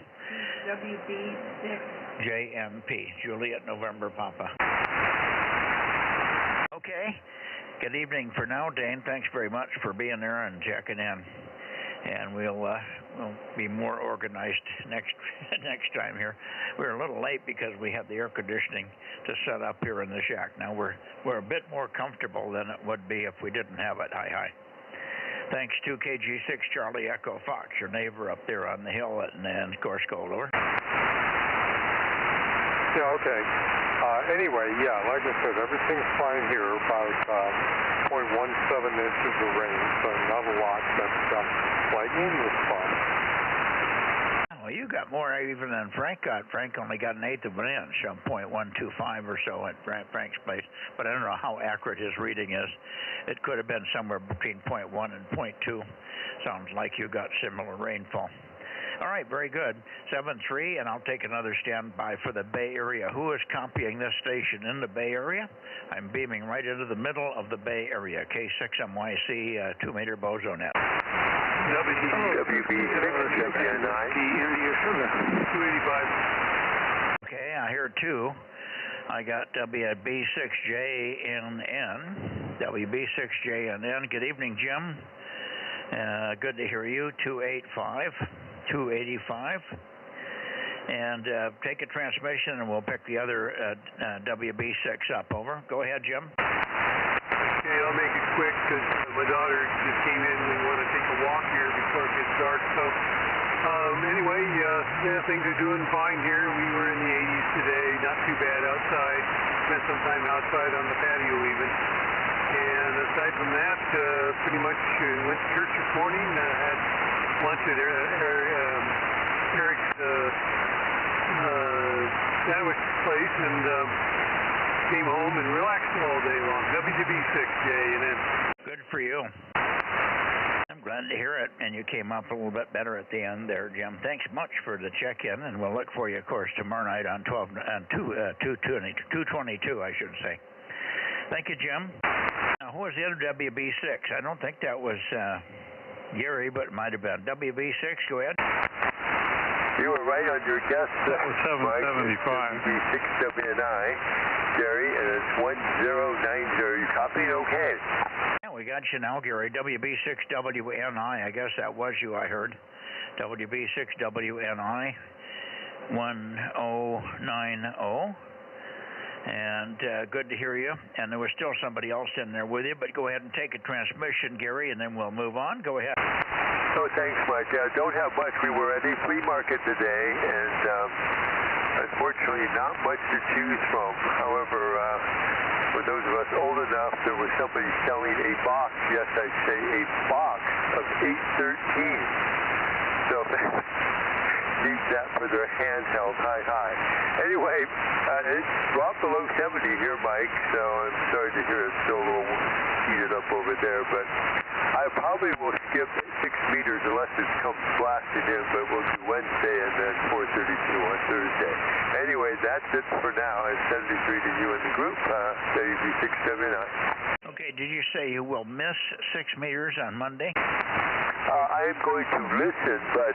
WB6. JNP, Juliet November Papa. Okay, good evening for now, Dane. Thanks very much for being there and checking in. And we'll be more organized next time here. We're a little late because we had the air conditioning to set up here in the shack. Now we're a bit more comfortable than it would be if we didn't have it. Hi. Thanks to KG6 Charlie Echo Fox, your neighbor up there on the hill, and of course, Gold, over. Yeah, okay. Anyway, yeah, like I said, everything's fine here. About 0.17 inches of rain, so not a lot, but lightning was fun. Well, you got more even than Frank got. Frank only got 1/8 of an inch, 0.125 or so at Frank's place. But I don't know how accurate his reading is. It could have been somewhere between 0.1 and 0.2. Sounds like you got similar rainfall. All right, very good. 7-3, and I'll take another standby for the Bay Area. Who is copying this station in the Bay Area? I'm beaming right into the middle of the Bay Area. K6MYC, 2-meter Bozo Net. WB6WN9, India Sugar, 285. Okay, I hear 2. I got WB6JNN. WB6JNN. Good evening, Jim. Good to hear you. 285. 285. And take a transmission, and we'll pick the other WB6 up. Over. Go ahead, Jim. Okay, I'll make it quick because my daughter just came in. We want to take a walk here before it gets dark. So anyway, things are doing fine here. We were in the 80s today. Not too bad outside. Spent some time outside on the patio even. And aside from that, pretty much went to church this morning. Had lunch at Eric's sandwich place, and came home and relaxed all day long. WB6JNN. Good for you. I'm glad to hear it, and you came up a little bit better at the end there, Jim. Thanks much for the check-in, and we'll look for you, of course, tomorrow night on 222, I should say. Thank you, Jim. Now, who was the other WB6? I don't think that was Gary, but it might have been. WB6, go ahead. You were right on your guess. That was 775. WB6WNI, Gary, and it's 1090. You copied okay? Yeah, we got you now, Gary. WB6WNI, I guess that was you, I heard. WB6WNI, 1090. And good to hear you. And there was still somebody else in there with you, but go ahead and take a transmission, Gary, and then we'll move on. Go ahead. Oh, thanks, Mike. Don't have much. We were at a flea market today, and unfortunately not much to choose from. However, for those of us old enough, there was somebody selling a box, yes, I'd say a box of 813. So keep that for their handheld. Hi. Anyway, it's dropped below 70 here, Mike, so I'm sorry to hear it's still a little heated up over there, but I probably will skip 6 meters unless it comes blasting in, but we'll do Wednesday and then 432 on Thursday. Anyway, that's it for now. It's 73 to you in the group, WB679. Okay, did you say you will miss 6 meters on Monday? I am going to listen, but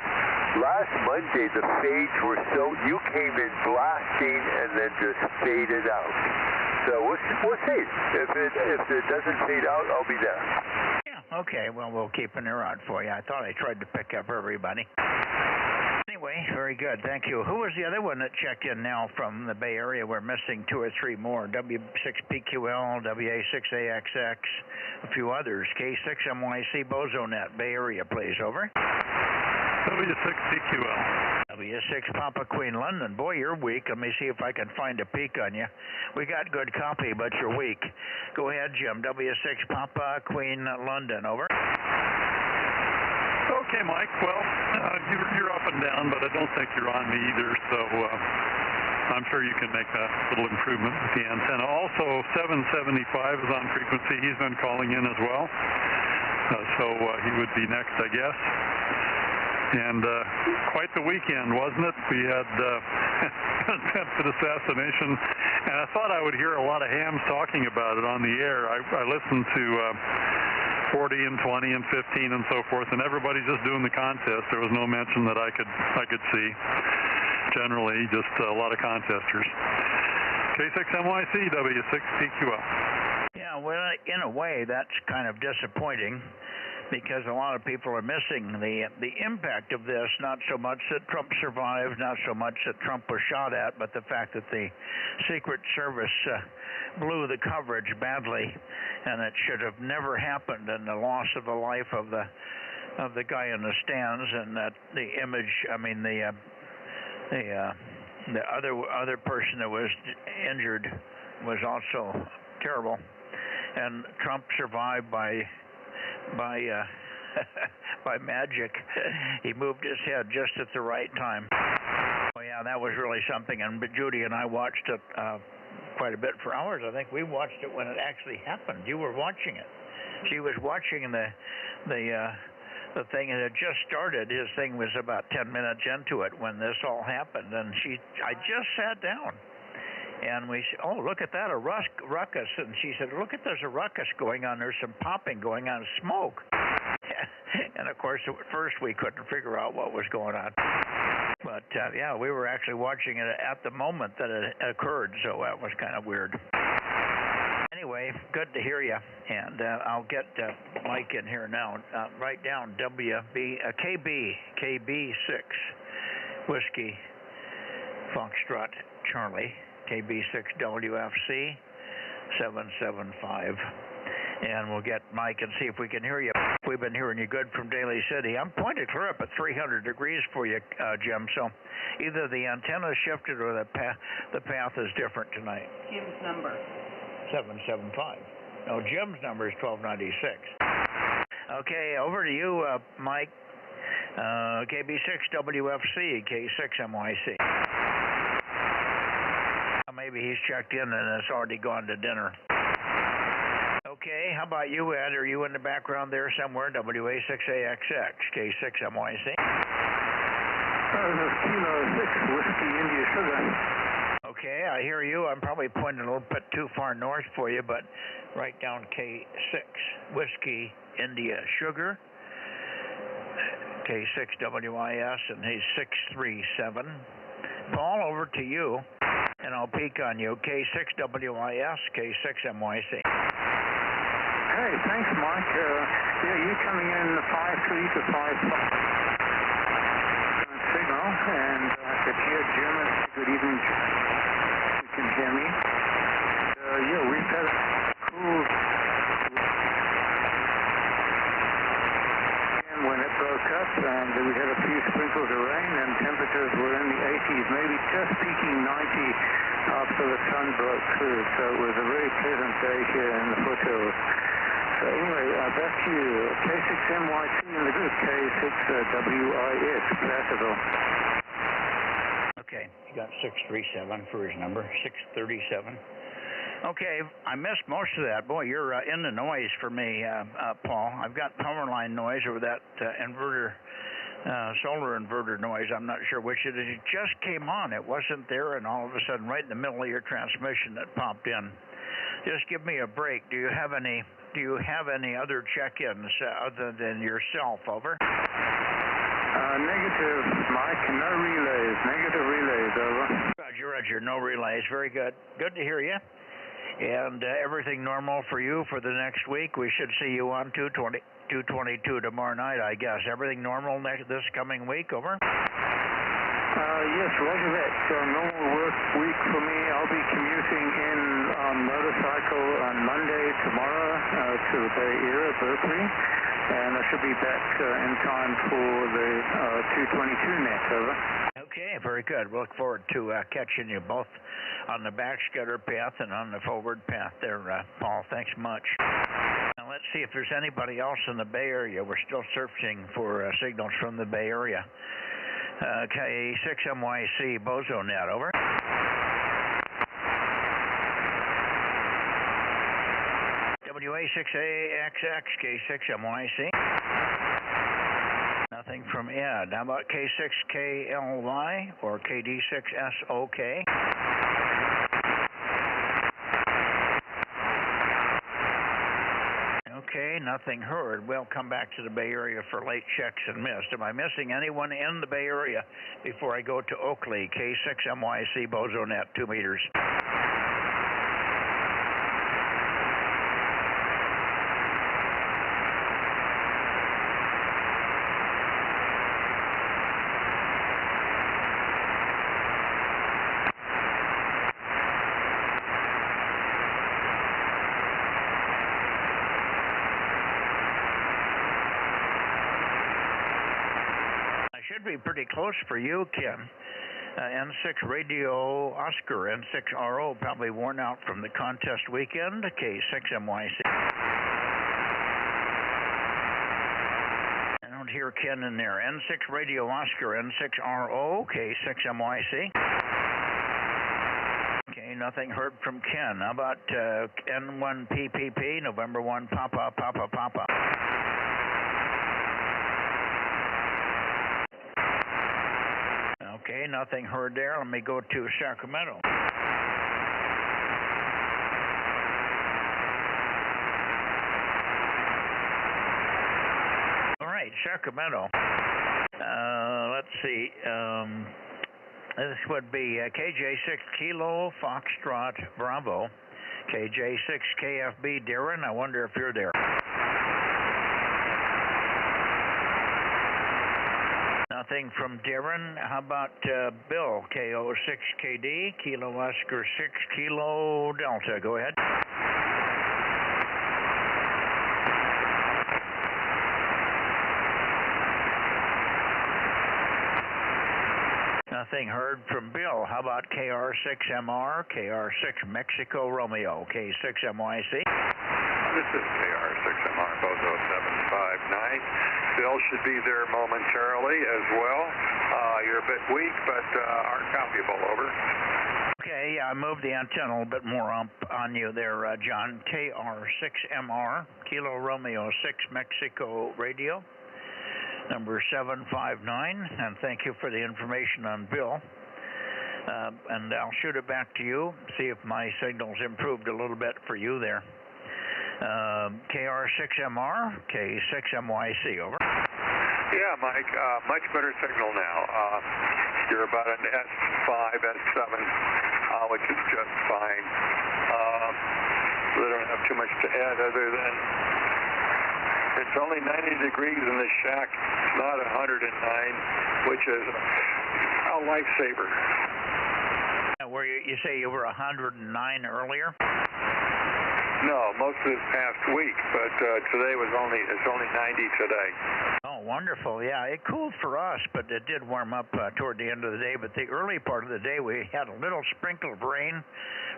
last Monday the fades were so, you came in blasting and then just faded out. So we'll see. If it doesn't fade out, I'll be there. Yeah, okay, well, we'll keep an ear out for you. I thought I tried to pick up everybody. Anyway, very good. Thank you. Who was the other one that checked in now from the Bay Area? We're missing 2 or 3 more. W6PQL, WA6AXX, a few others. K6MYC, Bozo Net, Bay Area, please. Over. W6PQL. W6 Papa Queen, London. Boy, you're weak. Let me see if I can find a peek on you. We got good copy, but you're weak. Go ahead, Jim. W6 Papa Queen, London. Over. Okay, Mike. Well, you're up and down, but I don't think you're on me either, so I'm sure you can make a little improvement with the antenna. Also, 775 is on frequency. He's been calling in as well, so he would be next, I guess. And quite the weekend, wasn't it? We had attempted assassination, and I thought I would hear a lot of hams talking about it on the air. I listened to 40 and 20 and 15 and so forth, and everybody's just doing the contest. There was no mention that I could see. Generally, just a lot of contesters. K6MYC, W6PQL. Yeah, well, in a way, that's kind of disappointing, because a lot of people are missing the impact of this. Not so much that Trump survived, not so much that Trump was shot at, but the fact that the Secret Service blew the coverage badly, and it should have never happened, and the loss of the life of the guy in the stands, and that the image, I mean the other person that was injured was also terrible. And Trump survived by magic. He moved his head just at the right time. Oh yeah, that was really something. And Judy and I watched it quite a bit for hours. I think we watched it when it actually happened. You were watching it. She was watching the thing, and it just started. His thing was about 10 minutes into it when this all happened, and I just sat down. And we said, oh, look at that, a ruckus. And she said, look, there's a ruckus going on. There's some popping going on, smoke. And, of course, at first we couldn't figure out what was going on. But, yeah, we were actually watching it at the moment that it occurred, so that was kind of weird. Anyway, good to hear you. And I'll get Mike in here now. Write down KB6, Whiskey, Foxtrot, Charlie. KB6WFC 775, and we'll get Mike and see if we can hear you. We've been hearing you good from Daly City. I'm pointed clear up at 300 degrees for you, Jim, so either the antenna shifted or the path is different tonight. Jim's number 775. No, Jim's number is 1296. Okay, over to you, Mike. KB6WFC, K6MYC. Maybe he's checked in and has already gone to dinner. Okay, how about you, Ed? Are you in the background there somewhere? WA6AXX, K6MYC. This is Kilo 6, Whiskey India Sugar. Okay, I hear you. I'm probably pointing a little bit too far north for you, but write down K6, Whiskey India Sugar. K6WIS, and he's 637. Paul, over to you. And I'll peek on you. K6WIS, K6MYC. Hey, thanks, Mike. Yeah, you coming in 53 to 55 signal, and I could hear Jim. Good evening, Jim. You can hear me. Yeah, we've had a cool. When it broke up, and we had a few sprinkles of rain, and temperatures were in the 80s, maybe just peaking 90 after the sun broke through. So it was a very pleasant day here in the foothills. So anyway, back to you. K6MYC in the group, K6WIS, Placerville. Okay, you got 637 for his number, 637. Okay, I missed most of that. Boy, you're in the noise for me, Paul. I've got power line noise over that inverter, solar inverter noise. I'm not sure which it is. It just came on. It wasn't there, and all of a sudden, right in the middle of your transmission, it popped in. Just give me a break. Do you have any other check-ins other than yourself? Over. Negative, Mike. No relays. Negative relays. Over. Roger. No relays. Very good. Good to hear you. And everything normal for you for the next week. We should see you on 222 tomorrow night, I guess. Everything normal this coming week. Over. Yes, roger that. Normal work week for me. I'll be commuting in on motorcycle on Monday tomorrow to the Bay Area, Berkeley, and I should be back in time for the 222 net. Over. Okay, very good. We'll look forward to catching you both on the backscatter path and on the forward path there, Paul. Thanks much. Now let's see if there's anybody else in the Bay Area. We're still searching for signals from the Bay Area. K6MYC, Bozo Net, over. WA6AXX, K6MYC. Nothing from Ed. How about K6KLY or KD6SOK? Okay, nothing heard. We'll come back to the Bay Area for late checks and missed. Am I missing anyone in the Bay Area before I go to Oakley? K6MYC, Bozo Net, 2 meters. Should be pretty close for you, Ken. N6 Radio Oscar, N6RO, probably worn out from the contest weekend. K6MYC. I don't hear Ken in there. N6 Radio Oscar, N6RO, K6MYC. Okay, nothing heard from Ken. How about N1PPP, November 1, Papa. Okay, nothing heard there. Let me go to Sacramento. All right, Sacramento. Let's see. This would be KJ6 Kilo Foxtrot Bravo. KJ6 KFB Darren. I wonder if you're there. Nothing from Darren. How about Bill, KO6KD, Kilo Oscar 6 Kilo Delta. Go ahead. Nothing heard from Bill. How about KR6MR, KR6 Mexico Romeo, K6MYC? This is KR6MR, Bozo 759. Bill should be there momentarily as well. You're a bit weak, but aren't copyable, over. Okay, I moved the antenna a little bit more up on you there, John. KR6MR, Kilo Romeo 6 Mexico Radio, number 759, and thank you for the information on Bill. And I'll shoot it back to you, see if my signal's improved a little bit for you there. KR6MR, K6MYC, over. Yeah, Mike, much better signal now. You're about an S5, S7, which is just fine. We don't have too much to add other than it's only 90 degrees in the shack, not 109, which is a lifesaver. Where you say you were 109 earlier? No, most of this past week, but today it's only 90 today. Oh, wonderful. Yeah, it cooled for us, but it did warm up toward the end of the day. But the early part of the day, we had a little sprinkle of rain,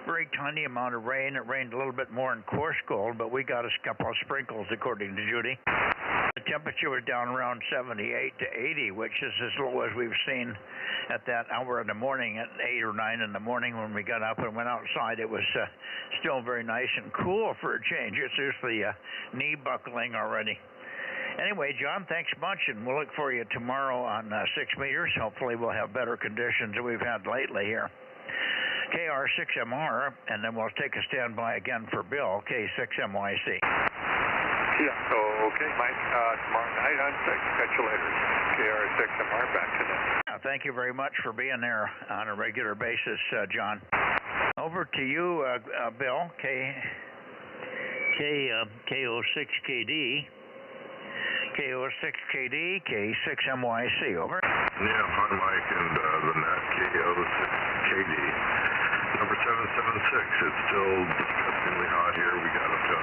very tiny amount of rain. It rained a little bit more in coarse gold, but we got a couple of sprinkles, according to Judy. The temperature was down around 78 to 80, which is as low as we've seen at that hour in the morning at 8 or 9 in the morning when we got up and went outside. It was still very nice and cool for a change. It's usually knee buckling already. Anyway, John, thanks much, and we'll look for you tomorrow on 6 meters. Hopefully we'll have better conditions than we've had lately here. KR6MR, and then we'll take a standby again for Bill, K6MYC. Yeah, okay, Mike. Tomorrow night on 6. Catch you later. KR6MR, back to net. Thank you very much for being there on a regular basis, John. Over to you, Bill, KO6KD. KO6KD, K6MYC, over. Yeah, hi Mike and the net, KO6KD. Number 776, it's still disgustingly hot here. We got up to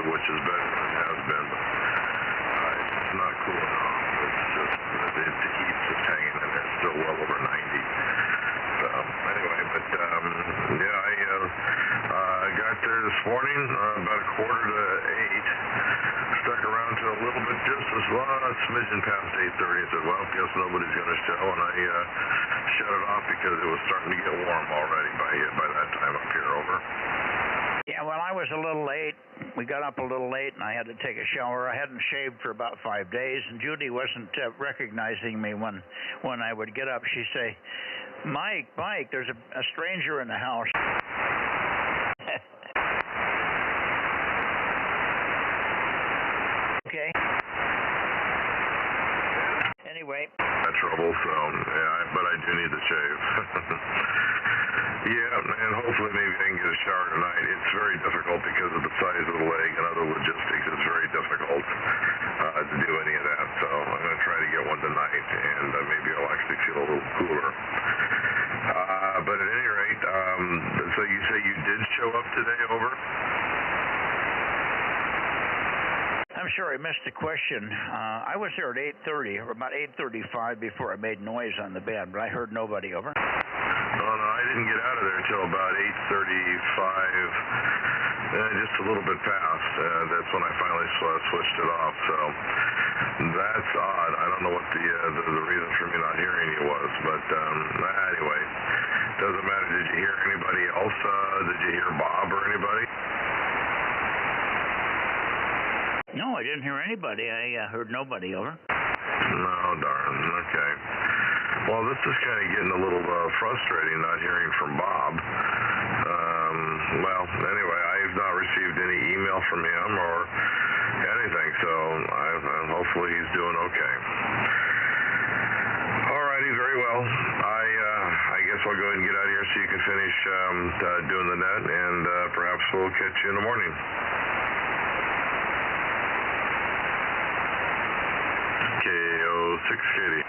102, which is better than it has been. It's not cooling off. It's just, the heat's just hanging in there. It's still well over 90. So, anyway, but, yeah, I got there this morning about 7:45. Stuck around to a little bit, just as well, a smidgen past 8:30. I said, well, guess nobody's going to show, and I shut it off because it was starting to get warm already by that time up here, over. Yeah, well, I was a little late. We got up a little late, and I had to take a shower. I hadn't shaved for about 5 days, and Judy wasn't recognizing me when I would get up. She'd say, Mike, there's a stranger in the house. Okay. Anyway. That trouble, so, yeah, but I do need to shave. Yeah, and hopefully maybe I can get a shower tonight. It's very difficult because of the size of the leg and other logistics. It's very difficult to do any of that, so I'm going to try to get one tonight, and maybe I'll actually feel a little cooler. But at any rate, so you say you did show up today, over? I'm sorry, I missed the question. I was there at 8:30, or about 8:35 before I made noise on the band, but I heard nobody, over. No, I didn't get out of there until about 8:35, just a little bit past. That's when I finally switched it off, so that's odd. I don't know what the reason for me not hearing you was, but anyway, doesn't matter. Did you hear anybody else? Did you hear Bob or anybody? No, I didn't hear anybody. I heard nobody, over. No, darn. Okay. Well, this is kind of getting a little frustrating not hearing from Bob. Well, anyway, I've not received any email from him or anything, so hopefully he's doing okay. All righty, very well. I guess I'll go ahead and get out of here so you can finish doing the net, and perhaps we'll catch you in the morning. KO6KD.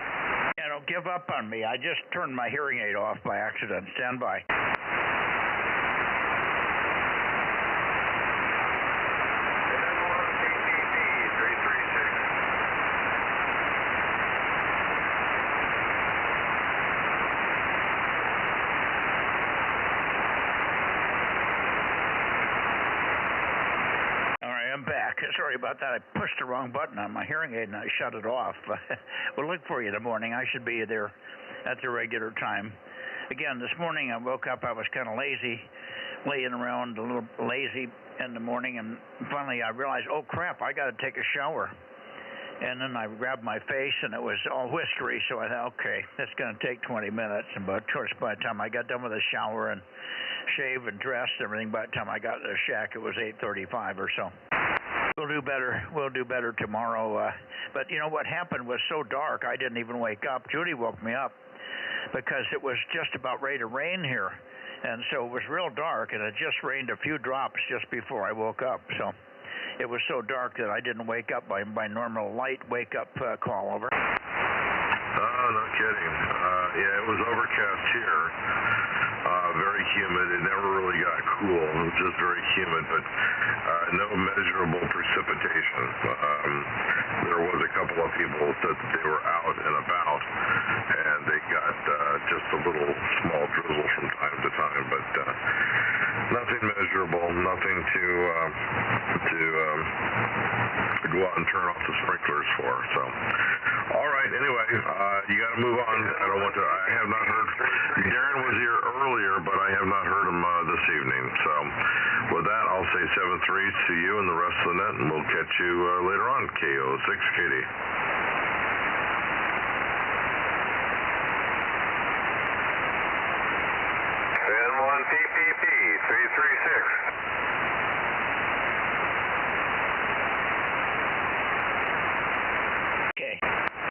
Yeah, don't give up on me. I just turned my hearing aid off by accident. Stand by. I'm back. Sorry about that. I pushed the wrong button on my hearing aid and I shut it off. We'll look for you in the morning. I should be there at the regular time. Again, this morning I woke up. I was kind of lazy, laying around a little lazy in the morning, and finally I realized, oh crap, I got to take a shower. And then I grabbed my face and it was all whiskery, so I thought, okay, that's going to take 20 minutes. And of course, by the time I got done with the shower and shave and dress and everything, by the time I got to the shack, it was 8:35 or so. We'll do better. We'll do better tomorrow. But you know what happened was so dark, I didn't even wake up. Judy woke me up because it was just about ready to rain here. And so it was real dark, and it just rained a few drops just before I woke up. So it was so dark that I didn't wake up by normal light wake-up call, over. Oh, no kidding. Yeah, it was overcast here. Very humid. It never really got cool. It was just very humid, but no measurable precipitation. There was a couple of people that they were out and about, and they got just a little small drizzle from time to time, but nothing measurable, nothing to go go out and turn off the sprinklers for. So, all right. Anyway, you got to move on. I don't want to. I have not heard. Darren was here earlier, but I have not heard him this evening. So, with that, I'll say 7-3 to you and the rest of the net, and we'll catch you later on. KO6 Katie. N1 PPP 336.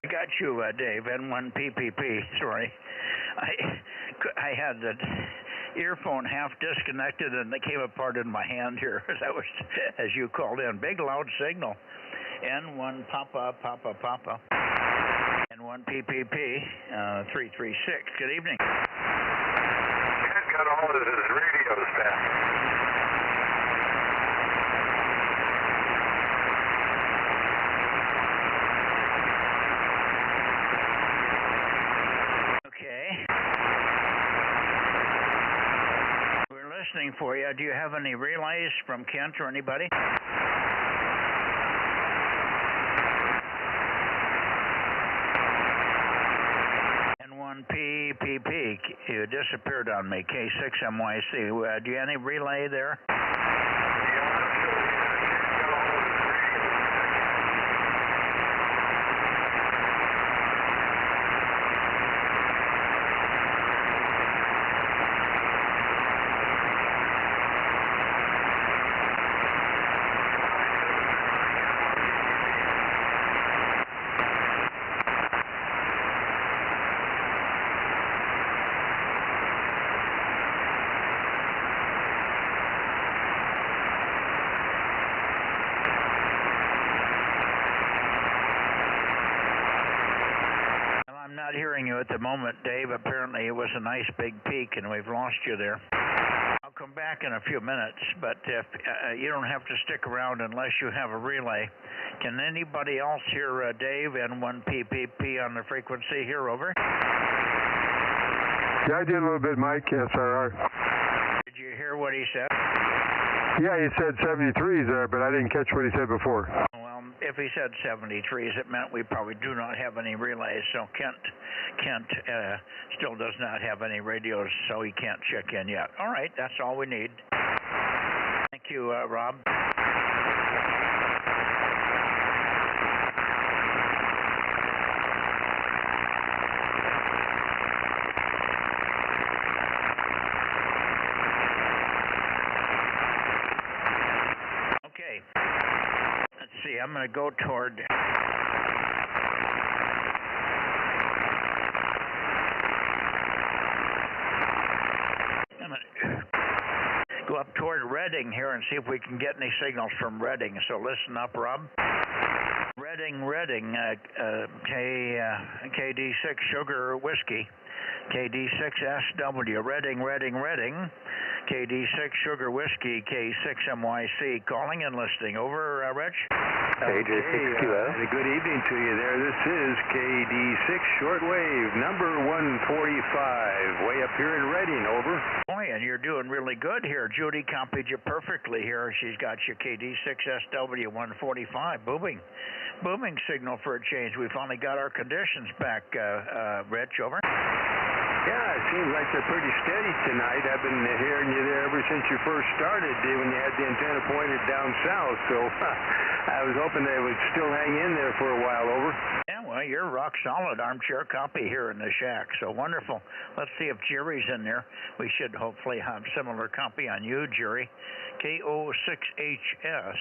Got you, Dave. N1 PPP. Sorry, I had the earphone half disconnected and it came apart in my hand here. That was as you called in. Big loud signal. N1 Papa Papa Papa. N1 PPP 336. Good evening. He's got all of his radio staff. Listening for you. Do you have any relays from Kent or anybody? N1 PPP, you disappeared on me. K6MYC. Do you have any relay there? Not hearing you at the moment, Dave. Apparently it was a nice big peak and we've lost you there. I'll come back in a few minutes, but if you don't have to stick around unless you have a relay. Can anybody else hear Dave N1 PPP on the frequency here? Over. Yeah, I did a little bit, Mike. SRR. Did you hear what he said? Yeah, he said 73s there, but I didn't catch what he said before. Well, if he said 73s, it meant we probably do not have any relays. So Kent still does not have any radios, so he can't check in yet. All right, that's all we need. Thank you, Rob. I'm going to go toward go up toward Reading here and see if we can get any signals from Reading. So listen up, Rob. Reading, KD6 Sugar Whiskey, KD6SW, Reading, KD6 Sugar Whiskey, K6MYC, calling and listening. Over, Rich? KJ6QS. Good evening to you there. This is KD6 Shortwave, number 145, way up here in Reading. Over. Boy, and you're doing really good here. Judy copied you perfectly here. She's got you KD6SW 145, booming signal for a change. We finally got our conditions back, Rich. Over. Yeah, it seems like they're pretty steady tonight. I've been hearing you there ever since you first started, when you had the antenna pointed down south. So I was hoping they would still hang in there for a while. Over. Yeah, well, you're rock solid armchair copy here in the shack. So wonderful. Let's see if Jerry's in there. We should hopefully have similar copy on you, Jerry. KO6HS,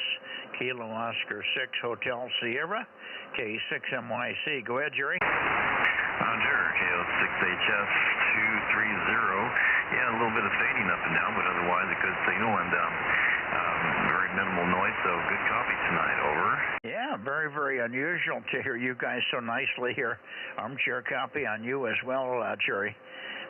Kilo Oscar 6 Hotel Sierra, K6MYC. Go ahead, Jerry. Roger, KO6HS 230. Yeah, a little bit of fading up and down, but otherwise a good signal and very minimal noise, so good copy tonight. Over. Yeah, very, very unusual to hear you guys so nicely here. Armchair copy on you as well, Jerry.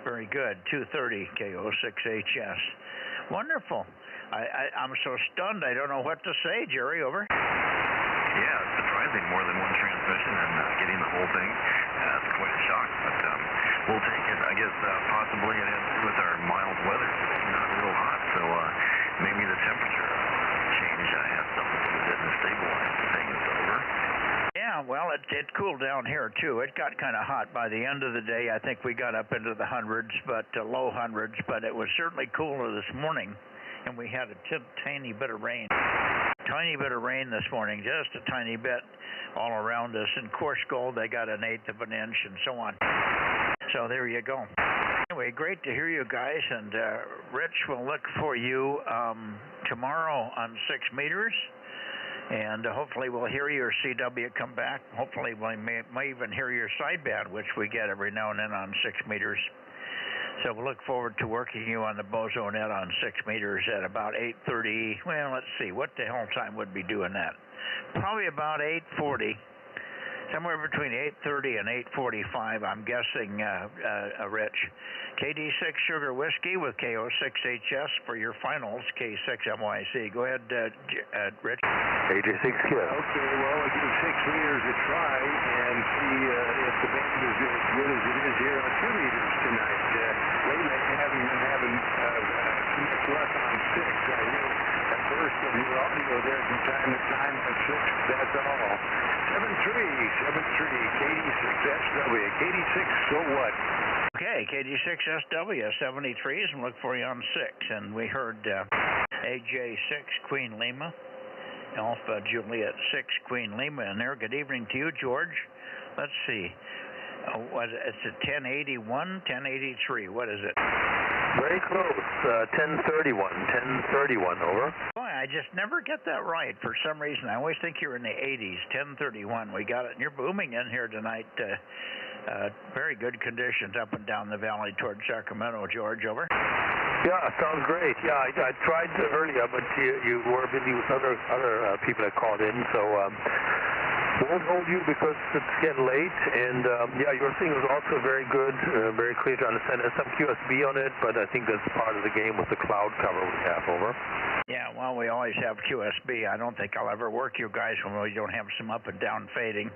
Very good. 230 KO6HS. Wonderful. I'm so stunned, I don't know what to say, Jerry. Over. Yeah, it's surprising. More than one transmission and getting the whole thing. That's quite a shock, but we'll take it. I guess possibly it has to do with our mild weather. It's not real hot, so maybe the temperature. change. I have something a little bit to stabilize the thing. It's over. Yeah, well, it cooled down here, too. It got kind of hot by the end of the day. I think we got up into the hundreds, but low hundreds, but it was certainly cooler this morning, and we had a tiny bit of rain. Tiny bit of rain this morning, just a tiny bit all around us. In coarse gold, they got 1/8 of an inch and so on. So there you go. Anyway, great to hear you guys, and Rich will look for you tomorrow on 6 meters, and hopefully we'll hear your CW come back. Hopefully we may even hear your sideband, which we get every now and then on 6 meters. So we'll look forward to working you on the Bozo Net on 6 meters at about 8:30. Well, let's see, what the hell time would be doing that? Probably about 8:40. Somewhere between 8:30 and 8:45, I'm guessing, Rich. KD6 Sugar Whiskey with KO6HS for your finals, K6MYC. Go ahead, Rich. AJ6Q. Okay, well, we'll give 6 meters a try and see if the band is as good as it is here on 2 meters tonight. Lately, I haven't been having too much luck on 6. I hear a burst of your audio there from time to time on 6. That's all. 7-3, KD6SW. KD6, so what? Okay, KD6SW, 73s, and look for you on 6. And we heard AJ6 Queen Lima, Alpha Juliet 6 Queen Lima in there. Good evening to you, George. Let's see. It's a 1081, 1083. What is it? Very close. 1031, over. Boy, I just never get that right for some reason. I always think you're in the 80s, 1031. We got it. And you're booming in here tonight. Very good conditions up and down the valley towards Sacramento, George, over. Yeah, sounds great. Yeah, I tried earlier, but you were busy with other people that called in, so won't hold you because it's getting late. And yeah, your thing was also very good, very clear to understand. There's some QSB on it, but I think that's part of the game with the cloud cover we have, over. Yeah, well, we always have QSB. I don't think I'll ever work you guys when we don't have some up and down fading.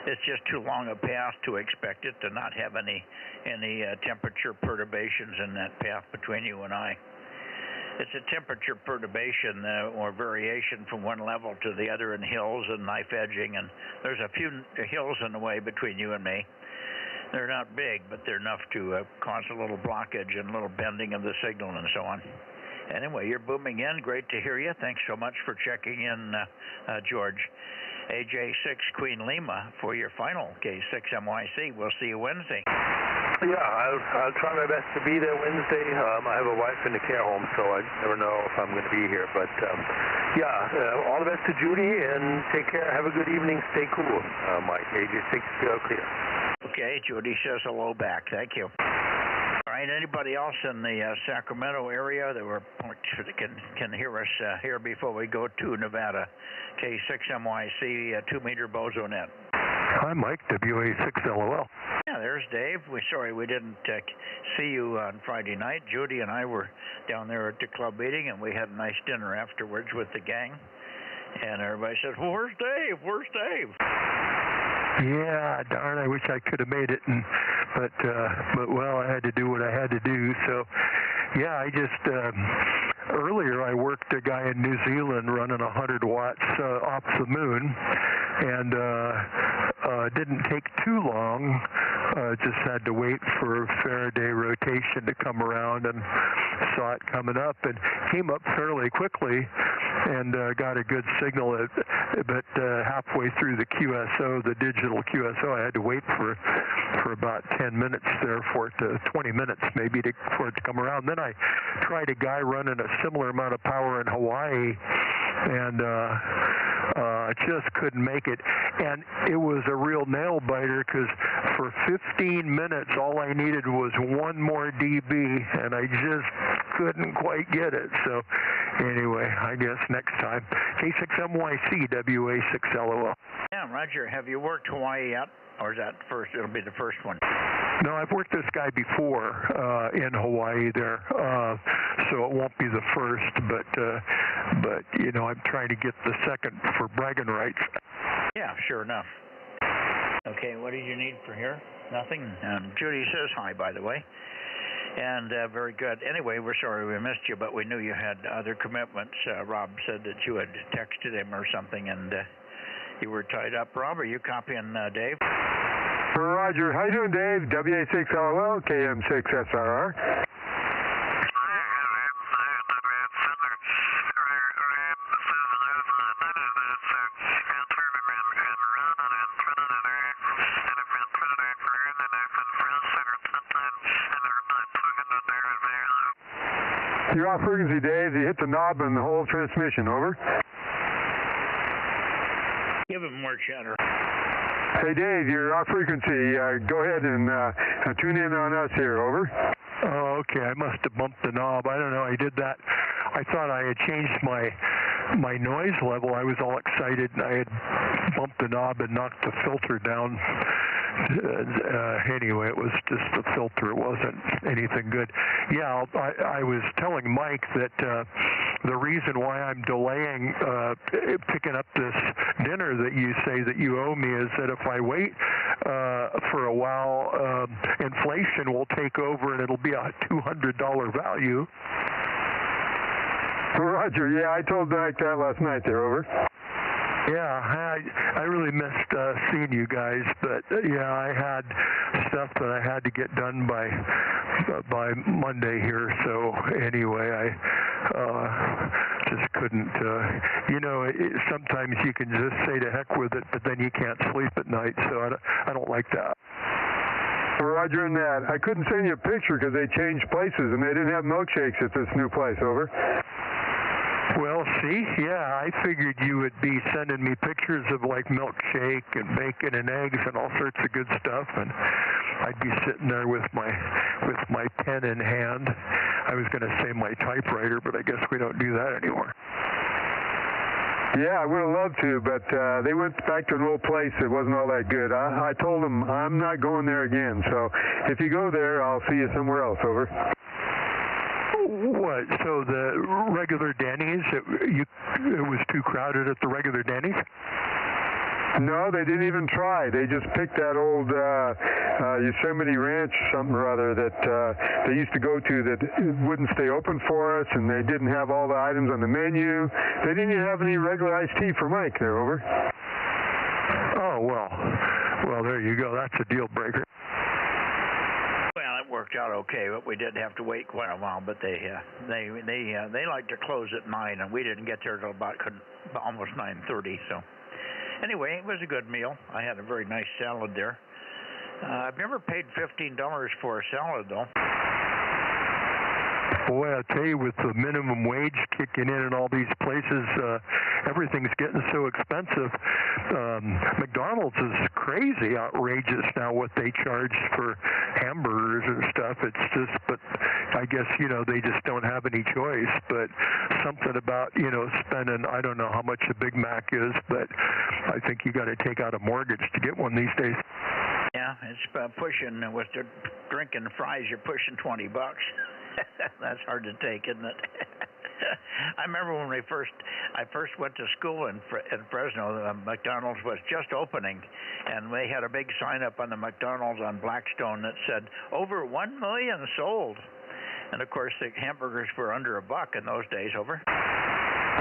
It's just too long a path to expect it to not have any temperature perturbations in that path between you and I. It's a temperature perturbation or variation from one level to the other in hills and knife edging, and there's a few hills in the way between you and me. They're not big, but they're enough to cause a little blockage and a little bending of the signal and so on. Anyway, you're booming in. Great to hear you. Thanks so much for checking in, George. AJ6 Queen Lima for your final, K6MYC. We'll see you Wednesday. Yeah, I'll try my best to be there Wednesday. I have a wife in the care home, so I never know if I'm going to be here. But yeah, all the best to Judy, and take care. Have a good evening. Stay cool, Mike. AJ6 clear. Okay, Judy says hello back. Thank you. All right, anybody else in the Sacramento area that can hear us here before we go to Nevada? K6MYC 2 meter Bozo Net. Hi, Mike, WA6LOL. Yeah, there's Dave. Sorry we didn't see you on Friday night. Judy and I were down there at the club meeting, and we had a nice dinner afterwards with the gang. And everybody says, well, where's Dave? Where's Dave? Yeah, darn, I wish I could have made it, but well, I had to do what I had to do. So, yeah, I just earlier I worked a guy in New Zealand running 100 watts off the moon, and didn't take too long. Just had to wait for Faraday rotation to come around, and saw it coming up, and came up fairly quickly, and got a good signal. But halfway through the QSO, the digital QSO, I had to wait for about 10 minutes there for it to 20 minutes maybe for it to come around. Then I tried a guy running a similar amount of power in Hawaii, and just couldn't make it. And it was a real nail biter, because for 15 minutes all I needed was 1 more dB, and I just couldn't quite get it. So anyway, I guess next time. K6MYC WA6LOL. Yeah, Roger. Have you worked Hawaii yet? Or is that first? It'll be the first one. No, I've worked this guy before in Hawaii there, so it won't be the first. But you know, I'm trying to get the second for bragging rights. Yeah, sure enough. Okay, what did you need for here? Nothing. Judy says hi, by the way. And very good. Anyway, we're sorry we missed you, but we knew you had other commitments. Rob said that you had texted him or something, and you were tied up. Rob, are you copying Dave? Roger. How you doing, Dave? WA6LL, KM6SRR. You're off frequency, Dave. You hit the knob and the whole transmission. Over. Give him more chatter. Hey, Dave, you're off frequency. Go ahead and tune in on us here. Over. Oh, okay. I must have bumped the knob. I don't know. I did that. I thought I had changed my noise level. I was all excited, and I had bumped the knob and knocked the filter down. Anyway, it was just the filter. It wasn't anything good. Yeah, I was telling Mike that the reason why I'm delaying picking up this dinner that you say that you owe me is that if I wait for a while, inflation will take over and it'll be a $200 value. Roger, yeah, I told Mike that last night there. Over. Yeah, I really missed seeing you guys, but yeah, I had stuff that I had to get done by Monday here. So anyway, I just couldn't. Sometimes you can just say to heck with it, but then you can't sleep at night. So I don't like that. Roger, and that. I couldn't send you a picture because they changed places and they didn't have milkshakes at this new place. Over. Well, see, yeah, I figured you would be sending me pictures of like milkshake and bacon and eggs and all sorts of good stuff, and I'd be sitting there with my pen in hand. I was going to say my typewriter, but I guess we don't do that anymore. Yeah, I would have loved to, but they went back to an old place that wasn't all that good. I told them I'm not going there again, so if you go there, I'll see you somewhere else. Over. What? So the regular Denny's, it was too crowded at the regular Denny's? No, they didn't even try. They just picked that old Yosemite Ranch something or other that they used to go to that wouldn't stay open for us, and they didn't have all the items on the menu. They didn't even have any regular iced tea for Mike there. Over. Oh, well, there you go. That's a deal breaker. Well, it worked out okay, but we did have to wait quite a while. But they like to close at 9, and we didn't get there till about almost 9:30. So anyway, it was a good meal. I had a very nice salad there. I've never paid $15 for a salad though. Boy, I tell you, with the minimum wage kicking in all these places, everything's getting so expensive. McDonald's is crazy, outrageous now what they charge for hamburgers and stuff. It's just, but I guess, they just don't have any choice. But something about, spending, I don't know how much a Big Mac is, but I think you got to take out a mortgage to get one these days. Yeah, it's pushing, with the drinking fries, you're pushing $20. That's hard to take, isn't it? I remember when I first went to school in Fresno, McDonald's was just opening, and they had a big sign up on the McDonald's on Blackstone that said, over 1 million sold. And of course, the hamburgers were under $1 in those days. Over.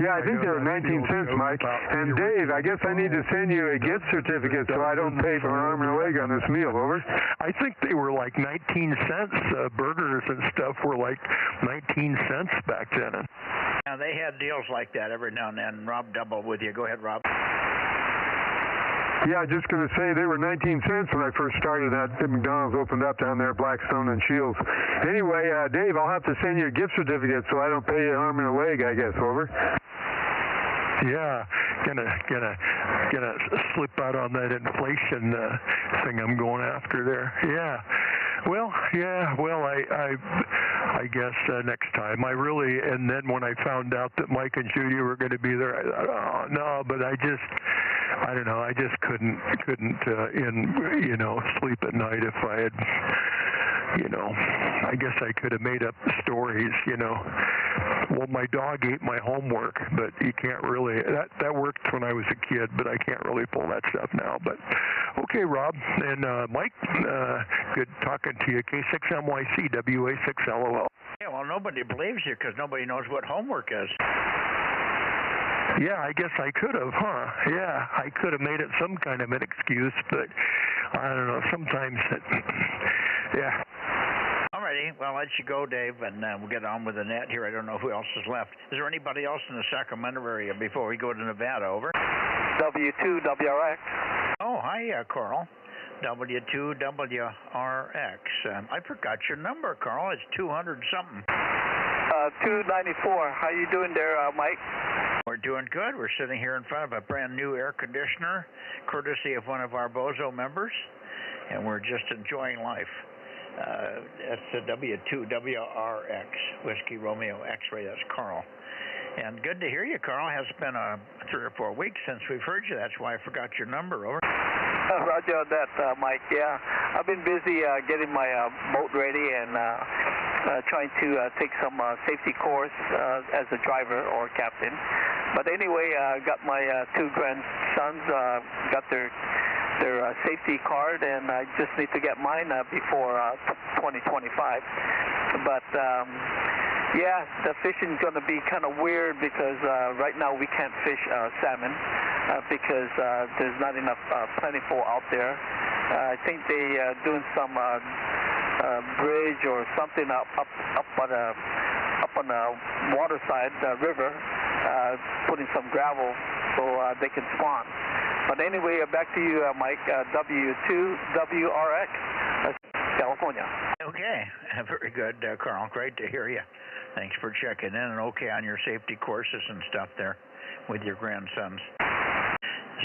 Yeah, I think they were 19 cents, Mike. And Dave, I guess I need to send you a gift certificate so I don't pay for an arm and a leg on this meal. Over. I think they were like 19 cents. Burgers and stuff were like 19 cents back then. Now, they had deals like that every now and then. Rob, double with you. Go ahead, Rob. Yeah, just going to say they were 19 cents when I first started. That McDonald's opened up down there, Blackstone and Shields. Anyway, Dave, I'll have to send you a gift certificate so I don't pay an arm and a leg, I guess. Over. Yeah, gonna slip out on that inflation thing I'm going after there. Yeah. Well, I guess next time. And then when I found out that Mike and Judy were going to be there, I thought, oh no, but I don't know, I just couldn't sleep at night if I had, I guess I could have made up stories, well, my dog ate my homework, but you can't really, that worked when I was a kid, but I can't really pull that stuff now. But okay, Rob and Mike, good talking to you. K6MYC, WA6LOL. Yeah, well, nobody believes you because nobody knows what homework is. Yeah, I guess I could have, huh? Yeah, I could have made it some kind of an excuse, but I don't know, sometimes yeah. Alrighty, well, I'll let you go, Dave, and we'll get on with the net here. I don't know who else is left. Is there anybody else in the Sacramento area before we go to Nevada? Over. W2WRX. Oh, hi, Carl. W2WRX. I forgot your number, Carl. It's 200-something. 294. How you doing there, Mike? We're doing good. We're sitting here in front of a brand new air conditioner, courtesy of one of our Bozo members, and we're just enjoying life. That's the W2WRX, Whiskey Romeo X-Ray. That's Carl. And good to hear you, Carl. It has been 3 or 4 weeks since we've heard you. That's why I forgot your number. Over. Roger that, Mike. Yeah, I've been busy getting my boat ready and trying to take some safety course as a driver or captain. But anyway, I got my 2 grandsons, got their safety card, and I just need to get mine before 2025. But yeah, the fishing's going to be kind of weird because right now we can't fish salmon because there's not enough plentiful out there. I think they doing some bridge or something up on the water side, the river, putting some gravel so they can spawn. But anyway, back to you, Mike. W2WRX, California. Okay, very good, Carl. Great to hear you. Thanks for checking in, and okay on your safety courses and stuff there with your grandsons.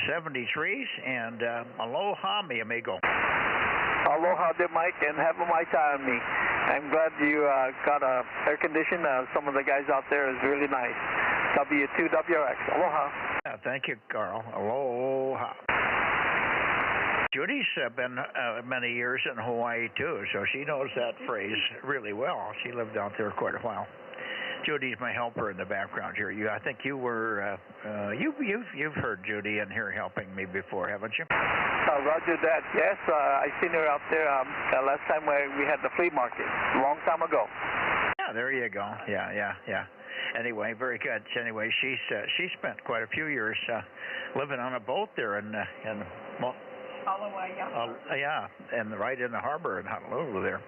73s, and aloha, mi amigo. Aloha there, Mike, and have a mai tai on me. I'm glad you got air conditioned. Some of the guys out there is really nice. W2WRX. Aloha. Thank you, Carl. Aloha. Judy's been many years in Hawaii, too, so she knows that phrase really well. She lived out there quite a while. Judy's my helper in the background here. I think you were, you've heard Judy in here helping me before, haven't you? Roger that. Yes, I seen her out there last time we had the flea market, a long time ago. Yeah, there you go. Yeah. Anyway, very good. Anyway, she spent quite a few years living on a boat there in yeah, and right in the harbor in Honolulu there.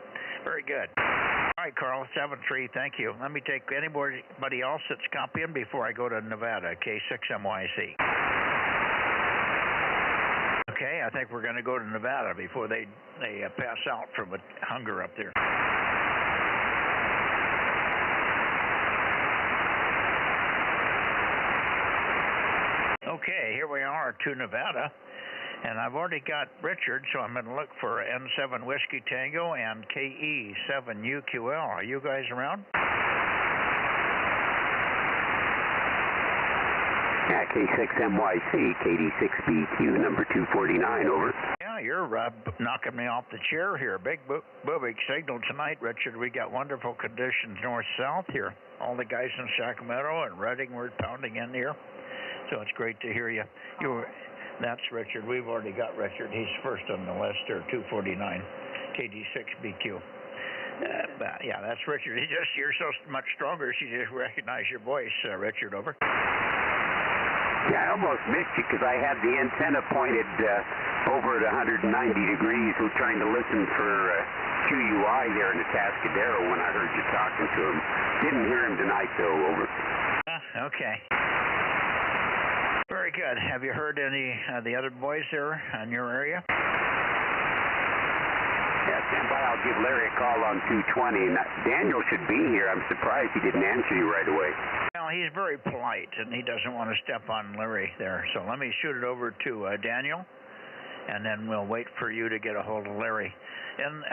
Very good. All right, Carl, 7-3, thank you. Let me take anybody else that's copying before I go to Nevada, K6MYC. Okay, I think we're going to go to Nevada before they pass out from hunger up there. Okay, here we are to Nevada. And I've already got Richard, so I'm going to look for N7 Whiskey Tango and KE7UQL. Are you guys around? Yeah, K6MYC, KD6BQ, number 249, over. Yeah, you're knocking me off the chair here. Big signal tonight, Richard. We got wonderful conditions north-south here. All the guys in Sacramento and Redding were pounding in here. So it's great to hear you. That's Richard. We've already got Richard. He's first on the list here, 249, KD6BQ. Yeah, that's Richard. You're so much stronger, she just recognized your voice, Richard, over. Yeah, I almost missed you because I had the antenna pointed over at 190 degrees. We're trying to listen for QUI there in the Atascadero when I heard you talking to him. Didn't hear him tonight, though, over. Okay. Very good. Have you heard any of the other boys there in your area? Yeah, stand by. I'll give Larry a call on 220. And Daniel should be here. I'm surprised he didn't answer you right away. Well, he's very polite, and he doesn't want to step on Larry there. So let me shoot it over to Daniel, and then we'll wait for you to get a hold of Larry. And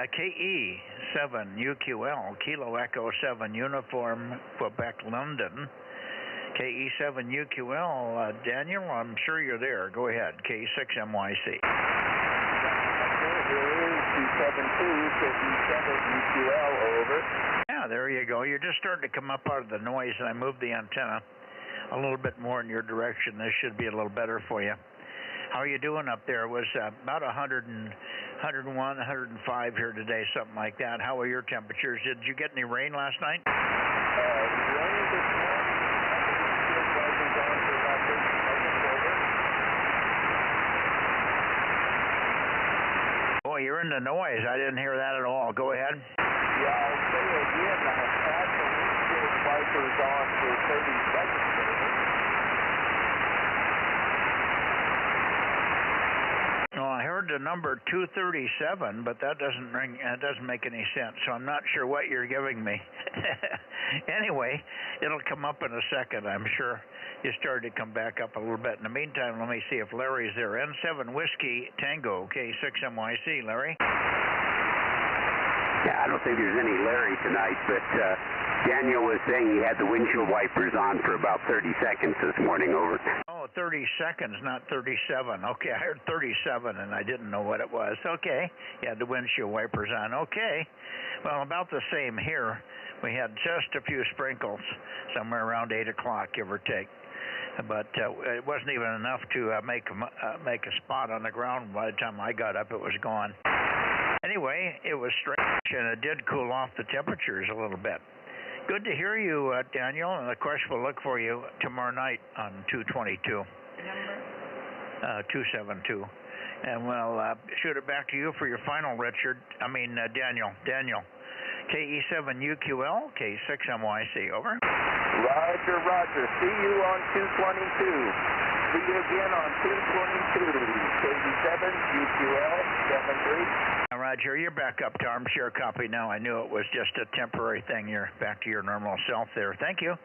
KE7UQL, Kilo Echo 7 Uniform, Quebec, London. KE7UQL, Daniel, I'm sure you're there. Go ahead, K6MYC. 272, KE7UQL, over. Yeah, there you go. You're just starting to come up out of the noise, and I moved the antenna a little bit more in your direction. This should be a little better for you. How are you doing up there? It was about 101, 105 here today, something like that. How are your temperatures? Did you get any rain last night? Rain this morning. Boy, you're in the noise. I didn't hear that at all. Go ahead. Yeah, I'll say again, I had the windshield wipers on for 30 seconds there. Well, I heard the number 237, but that doesn't ring. That doesn't make any sense. So I'm not sure what you're giving me. Anyway, it'll come up in a second, I'm sure. You started to come back up a little bit. In the meantime, let me see if Larry's there. N7 Whiskey Tango K6MYC. Larry? Yeah, I don't think there's any Larry tonight, but Daniel was saying he had the windshield wipers on for about 30 seconds this morning. Over. Oh, 30 seconds, not 37. Okay, I heard 37, and I didn't know what it was. Okay, you had the windshield wipers on. Okay, well, about the same here. We had just a few sprinkles, somewhere around 8 o'clock, give or take. But it wasn't even enough to make a spot on the ground. By the time I got up, it was gone. Anyway, it was strange, and it did cool off the temperatures a little bit. Good to hear you, Daniel, and of course we'll look for you tomorrow night on 222. Number? 272. And we'll shoot it back to you for your final, Daniel. Daniel. KE7UQL, K6MYC, over. Roger. See you on 222. See you again on 222. KE7UQL, 73. Roger, you're back up to armchair copy now. I knew it was just a temporary thing. You're back to your normal self there. Thank you.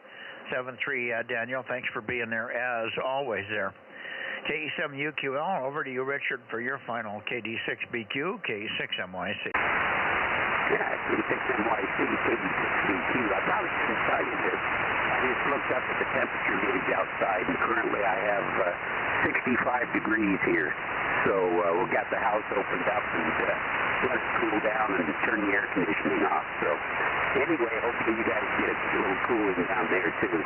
73, Daniel, thanks for being there as always there. KE7UQL, over to you, Richard, for your final KD6BQ, K6MYC. Yeah, K6MYC, KD6BQ. I probably shouldn't tell you this. I just looked up at the temperature gauge outside, and currently I have 65 degrees here. So we'll get the house opened up and let it cool down and turn the air conditioning off. So anyway, hopefully you guys get a little cooling down there too.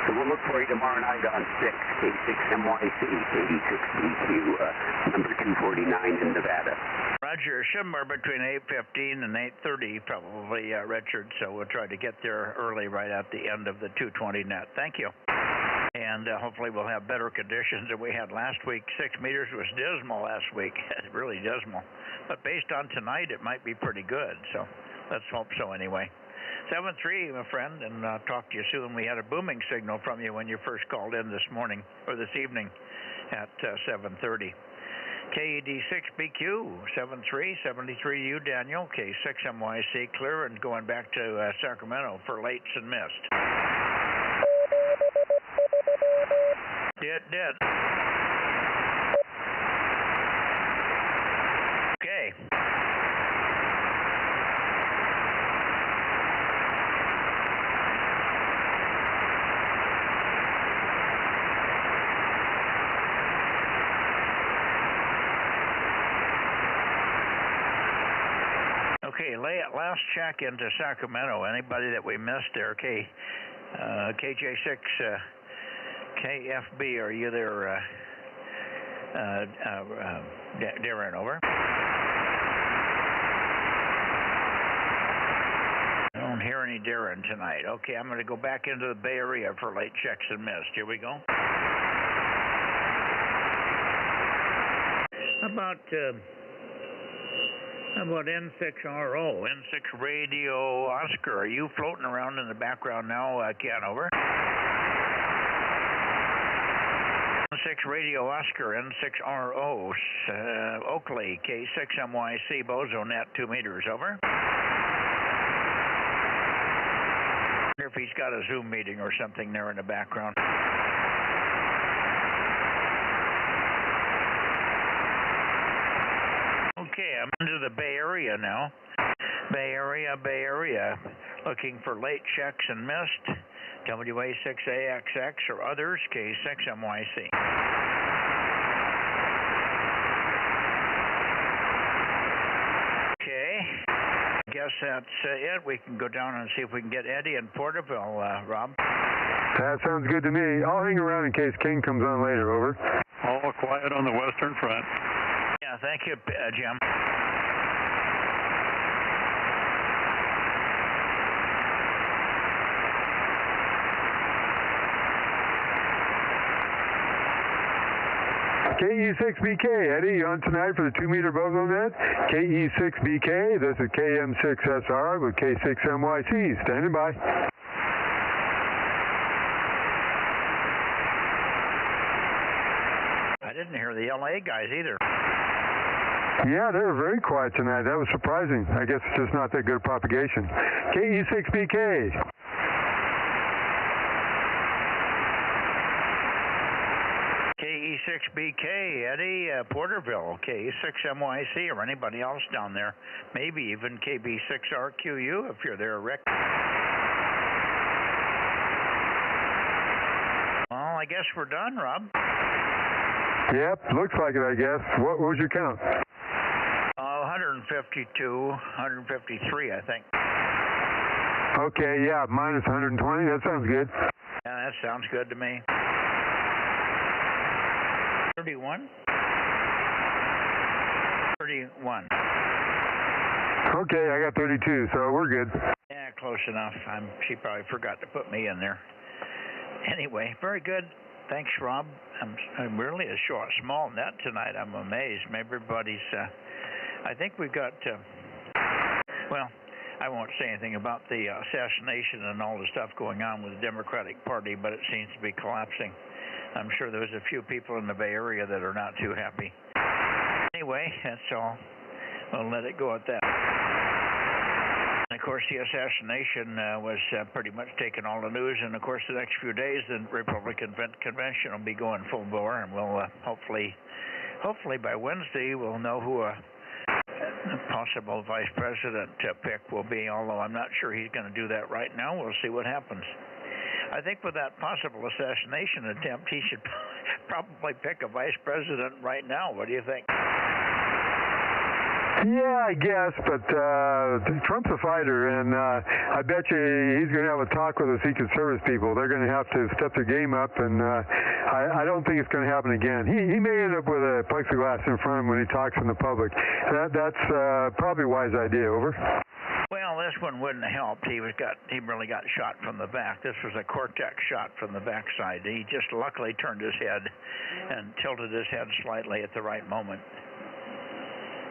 So we'll look for you tomorrow night on 6, K6MYC, KD6BQ, number 249 in Nevada. Roger, somewhere between 8:15 and 8:30 probably, Richard, so we'll try to get there early right at the end of the 220 net. Thank you. And hopefully we'll have better conditions than we had last week. 6 meters was dismal last week, really dismal. But based on tonight, it might be pretty good, so let's hope so anyway. 7-3, my friend, and talk to you soon. We had a booming signal from you when you first called in this morning, or this evening at 7:30. KED6BQ, 73, 73U, Daniel, K6MYC, clear and going back to Sacramento for lates and mist. Did. Okay. Okay, last check into Sacramento. Anybody that we missed there? KJ6, KFB, are you there? Darren, over. I don't hear any Darren tonight. Okay, I'm going to go back into the Bay Area for late checks and missed. Here we go. How about N6RO, N6 Radio Oscar? Are you floating around in the background now, Ken, over? N6 Radio Oscar, N6RO, Oakley, K6MYC, Bozo Net, 2 meters, over. I wonder if he's got a Zoom meeting or something there in the background. Okay, I'm into the Bay Area now. Bay Area, looking for late checks and missed. WA6AXX or others, K6MYC. Okay, guess that's it. We can go down and see if we can get Eddie in Porterville, Rob. That sounds good to me. I'll hang around in case King comes on later. Over. All quiet on the western front. Yeah, thank you, Jim. KE6BK, Eddie, you on tonight for the 2-meter Bozo Net? KE6BK, this is KM6SR with K6MYC, standing by. I didn't hear the LA guys either. Yeah, they were very quiet tonight. That was surprising. I guess it's just not that good propagation. KE6BK. KE6BK, Eddie, Porterville, KE6MYC, or anybody else down there. Maybe even KB6RQU if you're there, Rick. Well, I guess we're done, Rob. Yep, looks like it, I guess. What was your count? 152, 153, I think. Okay, yeah, minus 120. That sounds good. Yeah, that sounds good to me. 31? 31. Okay, I got 32, so we're good. Yeah, close enough. She probably forgot to put me in there. Anyway, very good. Thanks, Rob. I'm really a small net tonight. I'm amazed. Everybody's, I think we've got, well, I won't say anything about the assassination and all the stuff going on with the Democratic Party, but it seems to be collapsing. I'm sure there's a few people in the Bay Area that are not too happy. Anyway, that's all. We'll let it go at that. And of course, the assassination was pretty much taking all the news, and of course, the next few days, the Republican convention will be going full bore, and we'll hopefully by Wednesday, we'll know who a possible vice president pick will be, although I'm not sure he's going to do that right now. We'll see what happens. I think with that possible assassination attempt, he should probably pick a vice president right now. What do you think? Yeah, I guess, but Trump's a fighter, and I bet you he's going to have a talk with the Secret Service people. They're going to have to step their game up, and I don't think it's going to happen again. He may end up with a plexiglass in front of him when he talks in the public. That's probably a wise idea. Over. Well, this one wouldn't have helped. He really got shot from the back. This was a Cortex shot from the backside. He just luckily turned his head and tilted his head slightly at the right moment.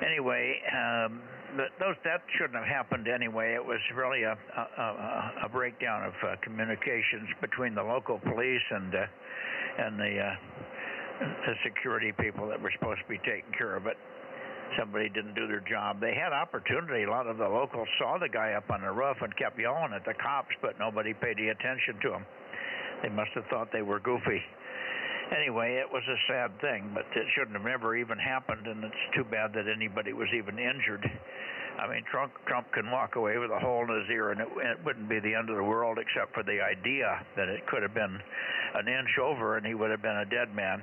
Anyway, that shouldn't have happened anyway. It was really a breakdown of communications between the local police and the security people that were supposed to be taking care of it. Somebody didn't do their job. They had opportunity. A lot of the locals saw the guy up on the roof and kept yelling at the cops, but nobody paid any attention to him. They must have thought they were goofy. Anyway, it was a sad thing, but it shouldn't have ever even happened, and it's too bad that anybody was even injured. I mean, Trump can walk away with a hole in his ear, and it wouldn't be the end of the world except for the idea that it could have been an inch over and he would have been a dead man.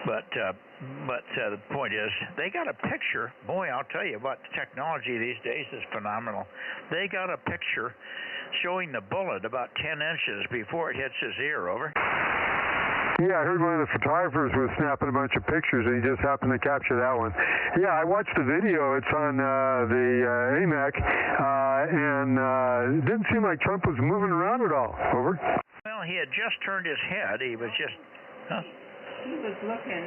But the point is, they got a picture. Boy, I'll tell you what, the technology these days is phenomenal. They got a picture showing the bullet about 10 inches before it hits his ear. Over. Yeah, I heard one of the photographers was snapping a bunch of pictures, and he just happened to capture that one. Yeah, I watched the video. It's on the AMAC, and it didn't seem like Trump was moving around at all. Over. Well, he had just turned his head. He was just... Huh? He was looking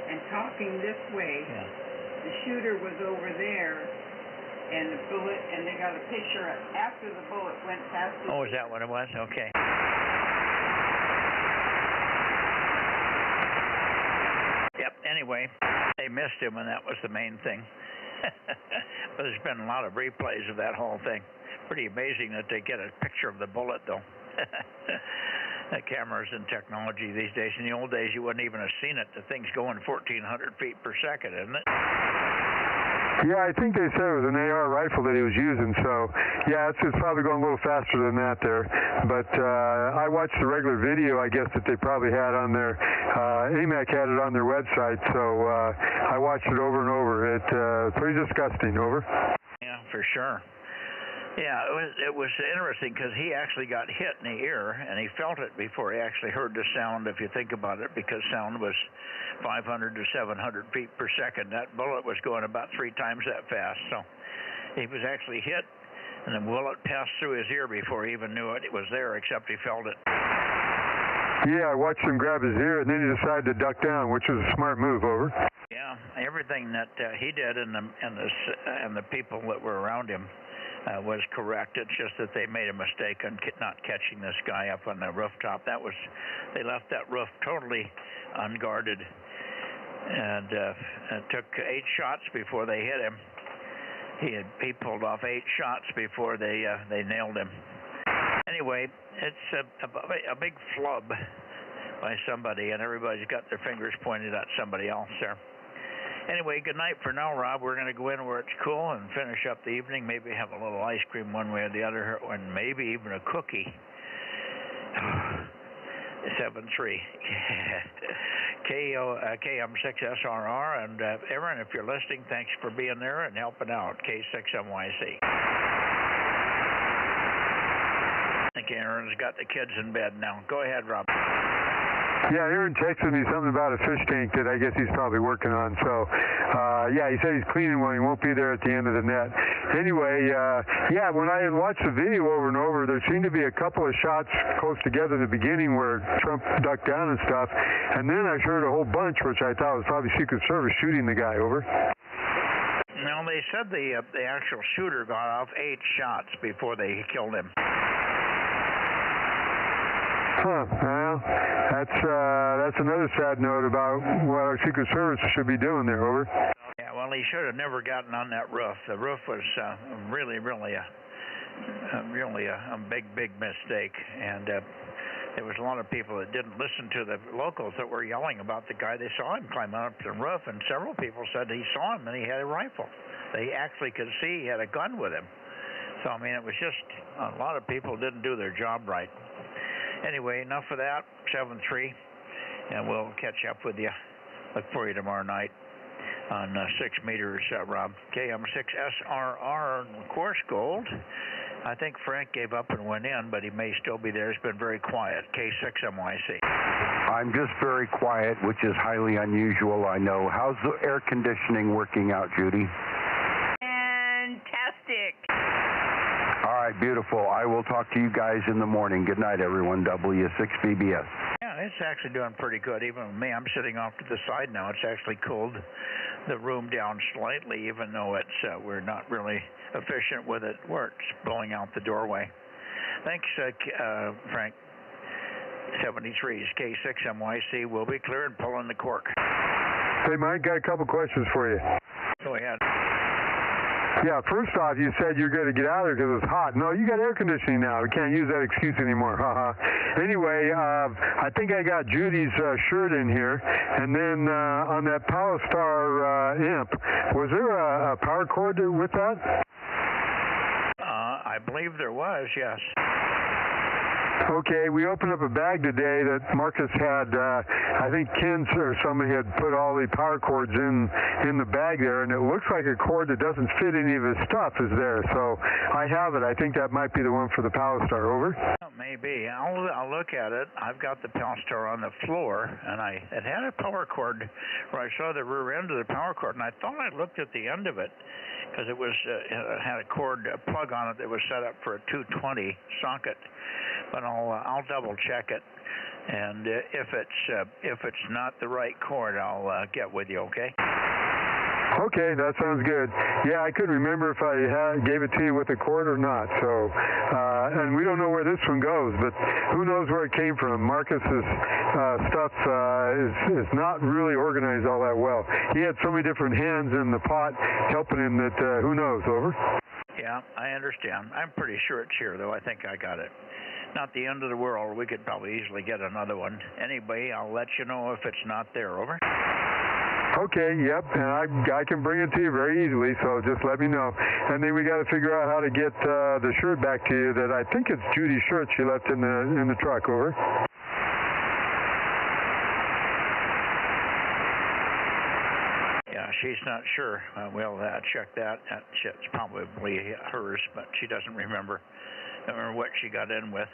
and talking this way. Yeah. The shooter was over there, and the bullet, and they got a picture after the bullet went past the... Oh, is that what it was? Okay. Yep, anyway, they missed him, and that was the main thing. But there's been a lot of replays of that whole thing. Pretty amazing that they get a picture of the bullet, though. The cameras and technology these days. In the old days, you wouldn't even have seen it. The thing's going 1,400 feet per second, isn't it? Yeah, I think they said it was an AR rifle that he was using, so yeah, it's probably going a little faster than that there. But I watched the regular video, I guess, that they probably had on their, AMAC had it on their website, so I watched it over and over. It's pretty disgusting. Over. Yeah, for sure. Yeah, it was interesting because he actually got hit in the ear, and he felt it before he actually heard the sound, if you think about it, because sound was 500 to 700 feet per second. That bullet was going about 3 times that fast, so he was actually hit, and the bullet passed through his ear before he even knew it was there, except he felt it. Yeah, I watched him grab his ear, and then he decided to duck down, which was a smart move, over. Yeah, everything that he did and the people that were around him was correct. It's just that they made a mistake on not catching this guy up on the rooftop. They left that roof totally unguarded, and it took 8 shots before they hit him. He pulled off 8 shots before they nailed him. Anyway, it's a big flub by somebody, and everybody's got their fingers pointed at somebody else there. Anyway, good night for now, Rob. We're going to go in where it's cool and finish up the evening, maybe have a little ice cream one way or the other, and maybe even a cookie. 7-3. KM6SRR, and Aaron, if you're listening, thanks for being there and helping out. K6MYC. I think Aaron's got the kids in bed now. Go ahead, Rob. Yeah, Aaron texted me something about a fish tank that I guess he's probably working on. So, yeah, he said he's cleaning one. He won't be there at the end of the net. Anyway, yeah, when I had watched the video over and over, there seemed to be a couple of shots close together in the beginning where Trump ducked down and stuff. And then I heard a whole bunch, which I thought was probably Secret Service shooting the guy, over. No, they said the actual shooter got off 8 shots before they killed him. Huh. Well, that's another sad note about what our Secret Service should be doing there, over. Yeah, well, he should have never gotten on that roof. The roof was really a big mistake, and there was a lot of people that didn't listen to the locals that were yelling about the guy. They saw him climbing up the roof, and several people said he saw him and he had a rifle. They actually could see he had a gun with him. So, I mean, it was just a lot of people didn't do their job right. Anyway, enough of that. 7-3, and we'll catch up with you. Look for you tomorrow night on 6 meters, Rob. KM6SRR, course gold. I think Frank gave up and went in, but he may still be there. He's been very quiet. K6MYC. I'm just very quiet, which is highly unusual, I know. How's the air conditioning working out, Judy? Fantastic. All right, beautiful. I will talk to you guys in the morning. Good night, everyone. W6BBS. Yeah, it's actually doing pretty good. Even with me, I'm sitting off to the side now. It's actually cooled the room down slightly, even though it's we're not really efficient with it. It's blowing out the doorway. Thanks, Frank. 73's K6MYC. We'll be clear and pulling the cork. Hey, Mike, got a couple questions for you. Go ahead. Yeah, first off, you said you're going to get out of there because it's hot. No, you got air conditioning now. We can't use that excuse anymore. Anyway, I think I got Judy's shirt in here. And then on that Powerstar imp, was there a power cord with that? I believe there was, yes. Okay, we opened up a bag today that Marcus had, I think Ken or somebody had put all the power cords in the bag there, and it looks like a cord that doesn't fit any of his stuff is there. So I have it. I think that might be the one for the Powerstar, over. Maybe. I'll look at it. I've got the Powerstar on the floor, and it had a power cord where I saw the rear end of the power cord, and I thought I looked at the end of it because it was it had a cord plug on it that was set up for a 220 socket. But I'll double check it, and if it's not the right cord, I'll get with you. Okay. Okay, that sounds good. Yeah, I couldn't remember if I gave it to you with a cord or not. So, and we don't know where this one goes, but who knows where it came from? Marcus's stuff is not really organized all that well. He had so many different hands in the pot helping him that who knows, over. Yeah, I understand. I'm pretty sure it's here, though. I think I got it. Not the end of the world. We could probably easily get another one. Anyway, I'll let you know if it's not there, over. Okay, yep, and I can bring it to you very easily, so just let me know. And then we got to figure out how to get the shirt back to you that I think it's Judy's shirt she left in the truck, over. Yeah, she He's not sure. We'll check that. It's probably hers, but she doesn't remember. I don't remember what she got in with.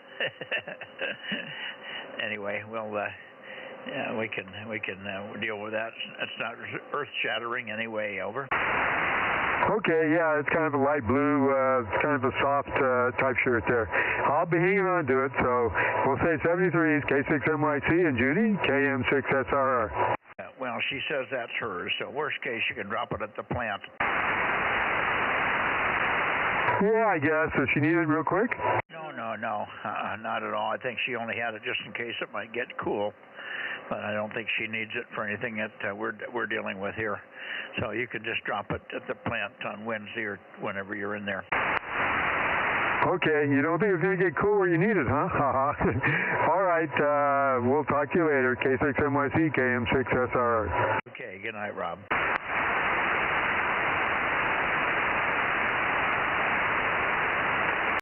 Anyway, yeah, we can deal with that. It's not earth-shattering anyway. Over. Okay, yeah, it's kind of a light blue, it's kind of a soft type shirt there. I'll be hanging on to it, so we'll say 73 is K6MYC and Judy, KM6SRR. Well, she says that's hers, so worst case, you can drop it at the plant. Yeah, I guess. Does she need it real quick? No, not at all. I think she only had it just in case it might get cool. But I don't think she needs it for anything that we're dealing with here. So you can just drop it at the plant on Wednesday or whenever you're in there. Okay, you don't think it's going to get cool where you need it, huh? All right, we'll talk to you later. K6MYC, KM6SR. Okay, good night, Rob.